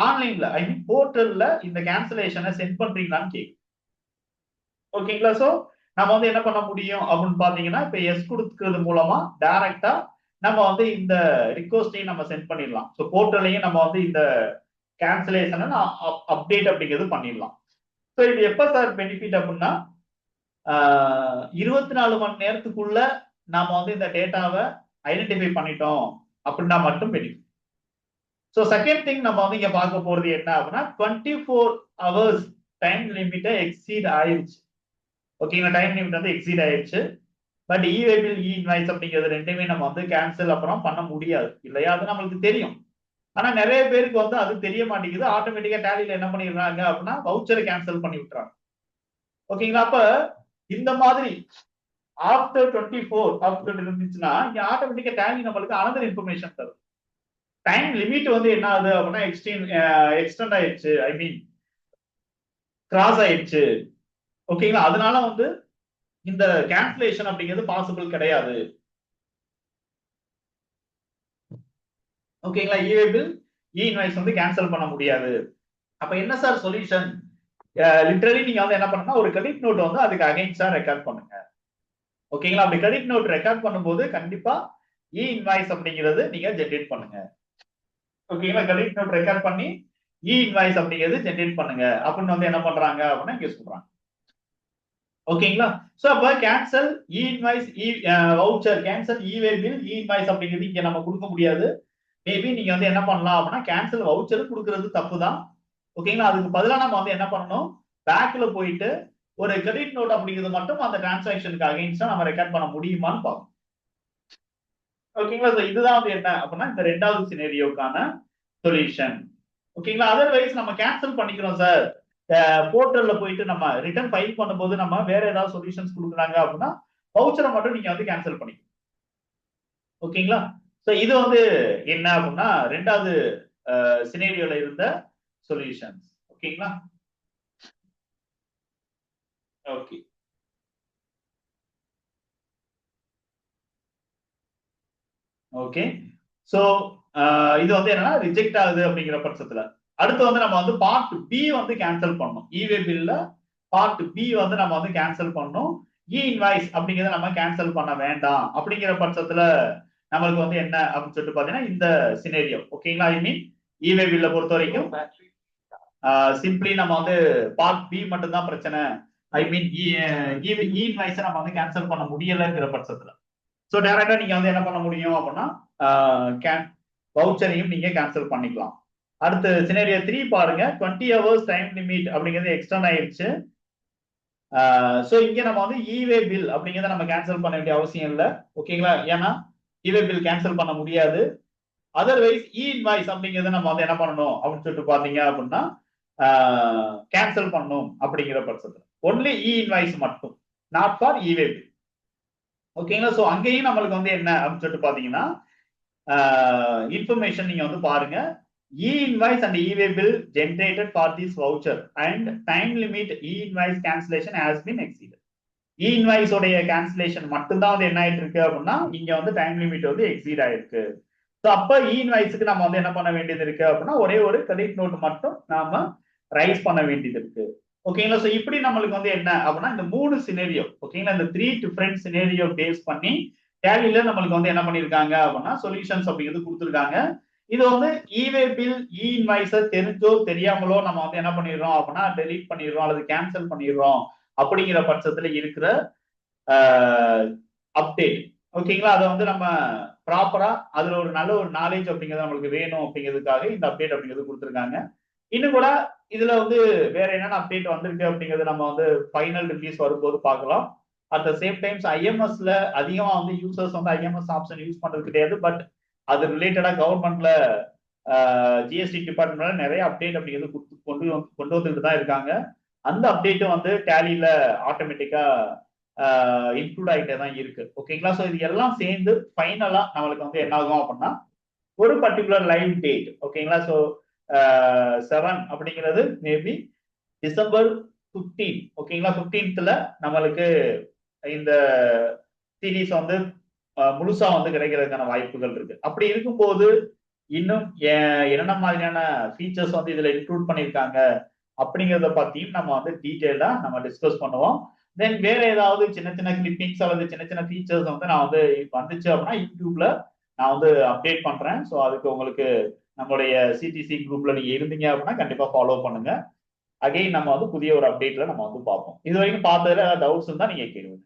ஆன்லைன்ல ஐ மீன் போர்ட்டல்ல இந்த கேன்சலேஷனை சென்ட் பண்றீங்களான்னு கேக்குது. ஓகேங்களா? சோ நம்ம வந்து என்ன பண்ண முடியும் அப்படின்னு பாத்தீங்கன்னா இப்ப எஸ் கொடுக்கிறது மூலமா டைரக்டா நம்ம வந்து இந்த ரிக்வஸ்டையும் நம்ம சென்ட் பண்ணிடலாம். ஸோ போர்ட்டலையும் நம்ம வந்து இந்த கேன்சலேஷனை அப்டேட் அப்படிங்கிறது பண்ணிடலாம். ஸோ இது எப்ப சார் பெனிஃபிட் அப்படின்னா 24 மணி நேரத்துக்குள்ள நாம வந்து இந்த டேட்டாவை ஐடென்டிஃபை பண்ணிட்டோம் அப்படின்னா மட்டும் பெனிஃபிட். ஸோ செகண்ட் திங் நம்ம வந்து இங்க பார்க்க போறது என்ன அப்படின்னா 24 hours டைம் லிமிட்டை எக்ஸீட் ஆயிடுச்சு. ஓகேங்களா? டைம் லிமிட் வந்து எக்ஸீட் ஆயிடுச்சு. பட் இவே பில் இன்வாய்ஸ் அப்படிங்கிறது ரெண்டுமே நம்ம வந்து கேன்சல் அப்புறம் பண்ண முடியாது இல்லையா? அது நம்மளுக்கு தெரியும். ஆனா நிறைய பேருக்கு வந்து அது தெரிய மாட்டேங்குது. ஆட்டோமேட்டிக்கா டேலில என்ன பண்ணிடுறாங்க அப்படின்னா வவுச்சரை கேன்சல் பண்ணி விட்டுறாங்க. ஓகேங்களா? அப்ப இந்த மாதிரி ஆஃப்டர் 24 ஆஃப்டர் இருந்துச்சுன்னா இங்க ஆட்டோமேட்டிக்கா டேலி நம்மளுக்கு அனதர் இன்ஃபர்மேஷன் தரும். டைம் லிமிட் வந்து என்ன ஆகுது அப்படின்னா எக்ஸ்டெண்ட் ஆயிடுச்சு, ஐ மீன் கிராஸ் ஆயிடுச்சு. ஓகேங்களா? அதனால வந்து இந்த கேன்சலேஷன் அப்படிங்கிறது பாசிபிள் கிடையாது. ஓகேங்களா? இவே பில் இன்வாய்ஸ் வந்து கேன்சல் பண்ண முடியாது. அப்ப என்ன சார் சொல்யூஷன்? லிட்டரலி நீங்க வந்து என்ன பண்ணணும்னா ஒரு கிரெடிட் நோட் வந்து அதுக்கு அகைன்ஸ்டா ரெக்கார்ட் பண்ணுங்க. ஓகேங்களா? அப்படி கிரெடிட் நோட் ரெக்கார்ட் பண்ணும்போது கண்டிப்பா இன்வாய்ஸ் அப்படிங்கிறது நீங்க ஜெனரேட் பண்ணுங்க. ஓகேங்களா? கிரெடிட் நோட் ரெக்கார்ட் பண்ணி இன்வாய்ஸ் அப்படிங்கிறது ஜெனரேட் பண்ணுங்க அப்படின்னு வந்து என்ன பண்றாங்க அப்படின்னா இங்க சொல்றாங்க. ஓகேங்களா? சோ அப்ப கேன்சல் இன்வாய்ஸ் வவுச்சர் கேன்சல் இவே பில் இன்வாய்ஸ் அப்படிங்கிறது இங்க நம்ம கொடுக்க முடியாது. மேபி நீங்க வந்து என்ன பண்ணலாம் அப்படின்னா கேன்சல் வவுச்சர் கொடுக்கிறது தப்பு தான். ஓகேங்களா? அதுக்கு பதிலா நம்ம வந்து என்ன பண்ணணும் பேக்ல போயிட்டு ஒரு கிரெடிட் நோட் அப்படிங்கிறது மட்டும் அந்த டிரான்சாக்ஷனுக்கு அகைன்ஸ்டா நம்ம ரெக்கார்ட் பண்ண முடியுமான்னு பார்க்கணும். ஓகேங்களா? சோ இதுதான் வந்து என்ன அப்படின்னா இந்த ரெண்டாவது சினேரியோக்கான சொல்யூஷன். ஓகேங்களா? அதர்வைஸ் நம்ம கேன்சல் பண்ணிக்கிறோம் சார் போர்ட்டல்ல போயிட்டு நம்ம ரிட்டர்ன் ஃபைல் பண்ணும்போது நம்ம வேற ஏதாவது சொல்யூஷன்ஸ் கொடுக்குறாங்க அப்படின்னா வவுச்சரை மட்டும் நீங்க வந்து கேன்சல் பண்ணிக்கணும். ஓகேங்களா? சோ இது வந்து என்ன அப்படின்னா ரெண்டாவது சினேரியோல இருந்த சொல்யூஷன்ஸ். ஓகேங்களா? ஓகே. ஓகே. சோ இது வந்து என்னன்னா ரிஜெக்ட் ஆகுது அப்படிங்கிற பட்சத்துல அடுத்து வந்து நம்ம வந்து பார்ட் பி வந்து கேன்சல் பண்ணணும். இவே பில்ல பார்ட் பி வந்து நம்ம வந்து கேன்சல் பண்ணணும். இன்வாய்ஸ் அப்படிங்கறத நம்ம கேன்சல் பண்ண வேண்டாம் அப்படிங்கிற பட்சத்துல நம்மளுக்கு வந்து என்ன அப்படின்னு சொல்லிட்டு பாத்தீங்கன்னா இந்த சினேரியோ. ஓகேங்களா? ஐ மீன் இவே பில்ல பொறுத்த வரைக்கும் சிம்பிளி நம்ம வந்து பார்ட் பி மட்டும் தான் பிரச்சனை. ஐ மீன் இன்வாய்ஸை நம்ம வந்து கேன்சல் பண்ண முடியலைங்கிற பட்சத்துல சோ டைரக்டா நீங்க வந்து என்ன பண்ண முடியும் அப்படின்னா வவுச்சரையும் நீங்க கேன்சல் பண்ணிக்கலாம். அடுத்து சினேரியோ 3 பாருங்க 20 hours டைம் லிமிட் அப்படிங்கிறது எக்ஸ்டெண்ட் ஆயிடுச்சு. சோ இங்க நம்ம வந்து இவே பில் அப்படிங்கறத நம்ம கேன்சல் பண்ண வேண்டிய அவசியம் இல்லை. ஓகேங்களா? ஏன்னா இவே பில் கேன்சல் பண்ண முடியாது. அதர்வைஸ் இன்வாய்ஸ் அப்படிங்கறத நம்ம வந்து என்ன பண்ணணும் அப்படின்னு சொல்லிட்டு பாத்தீங்க அப்படின்னா கேன்சல் பண்ணணும் அப்படிங்கிற பட்சத்துல ஒன்லி இன்வாய்ஸ் மட்டும், நாட் ஃபார் இவே பில். ஓகேங்களா? சோ அங்கேயும் நம்மளுக்கு வந்து என்ன அப்படின்னு சொல்லிட்டு பாத்தீங்கன்னா இன்ஃபர்மேஷன் நீங்க வந்து பாருங்க e-invoice and e-way bill generated for this voucher and time limit e-invoice cancellation has been exceeded. e-invoice உடைய cancellation மட்டும் தான் வந்து என்ன ஆயிட்டு இருக்கு அப்படின்னா இங்க வந்து டைம் லிமிட் வந்து எக்ஸீட் ஆயிருக்கு. சோ அப்ப e-invoiceக்கு நம்ம வந்து என்ன பண்ண வேண்டியது இருக்கு அப்படின்னா ஒரே ஒரு கிரெடிட் நோட் மட்டும் நாம ரைஸ் பண்ண வேண்டியது இருக்கு. ஓகேங்களா? சோ இப்படி நம்மளுக்கு வந்து என்ன அப்படின்னா இந்த 3 சினேரியோ ஓகேங்களா இந்த 3 டிஃபரெண்ட் சினேரியோ பேஸ் பண்ணி டேலில நம்மளுக்கு வந்து என்ன பண்ணிருக்காங்க அப்படின்னா சொல்யூஷன்ஸ் அப்படிங்கிறது கொடுத்துருக்காங்க. இது வந்து இவே பில் இன்வாய்ஸ தெரிஞ்சோ தெரியாமலோ நம்ம வந்து என்ன பண்ணிடுறோம் அப்படின்னா டெலீட் பண்ணிடுறோம் அல்லது கேன்சல் பண்ணிடுறோம் அப்படிங்கிற பட்சத்துல இருக்கிற அப்டேட். ஓகேங்களா? அதை வந்து நம்ம ப்ராப்பரா அதுல ஒரு நல்ல ஒரு நாலேஜ் அப்படிங்கிறது நம்மளுக்கு வேணும் அப்படிங்கிறதுக்காக இந்த அப்டேட் அப்படிங்கிறது கொடுத்துருக்காங்க. இன்னும் கூட இதுல வந்து வேற என்னென்ன அப்டேட் வந்திருக்கு அப்படிங்கிறது நம்ம வந்து ஃபைனல் ரிலீஸ் வரும்போது பார்க்கலாம். அட் த சேம் டைம்ஸ் ஐஎம்எஸ்ல அதிகமா வந்து யூசர்ஸ் வந்து ஐஎம்எஸ் ஆப்ஷன் யூஸ் பண்றது கிடையாது. பட் அது ரிலேட்டடா கவர்மெண்ட்ல ஜிஎஸ்டி டிபார்ட்மெண்ட்ல நிறைய அப்டேட் அப்படிங்கிறது கொண்டு வந்துட்டு தான் இருக்காங்க. அந்த அப்டேட்டும் வந்து டேலியில ஆட்டோமேட்டிக்கா இன்க்ளூட் ஆகிட்டே தான் இருக்கு. ஓகேங்களா? ஸோ இது எல்லாம் சேர்ந்து ஃபைனலா நம்மளுக்கு வந்து என்ன ஆகும் அப்படின்னா ஒரு பர்டிகுலர் லைவ் டேட். ஓகேங்களா? ஸோ 7 அப்படிங்கிறது மேபி டிசம்பர் 15. ஓகேங்களா? 15th நம்மளுக்கு இந்த சீரீஸ் வந்து முழுசா வந்து கிடைக்கிறதுக்கான வாய்ப்புகள் இருக்கு. அப்படி இருக்கும்போது இன்னும் என்னென்ன மாதிரியான ஃபீச்சர்ஸ் வந்து இதுல இன்க்ளூட் பண்ணியிருக்காங்க அப்படிங்கிறத பத்தியும் நம்ம வந்து டீட்டெயிலா நம்ம டிஸ்கஸ் பண்ணுவோம். தென் வேற ஏதாவது சின்ன சின்ன கிளிப்பிங்ஸ் அல்லது சின்ன சின்ன ஃபீச்சர்ஸ் வந்து நான் வந்து வந்துச்சு அப்படின்னா யூடியூப்ல நான் வந்து அப்டேட் பண்றேன். ஸோ அதுக்கு உங்களுக்கு நம்மளுடைய சிடிசி குரூப்ல நீங்க இருந்தீங்க அப்படின்னா கண்டிப்பா ஃபாலோ பண்ணுங்க. அகைன் நம்ம வந்து புதிய ஒரு அப்டேட்ல நம்ம வந்து பார்ப்போம். இது வரைக்கும் பார்த்ததுல ஏதாவது டவுட்ஸ் இருந்தா நீங்க கேளுங்க.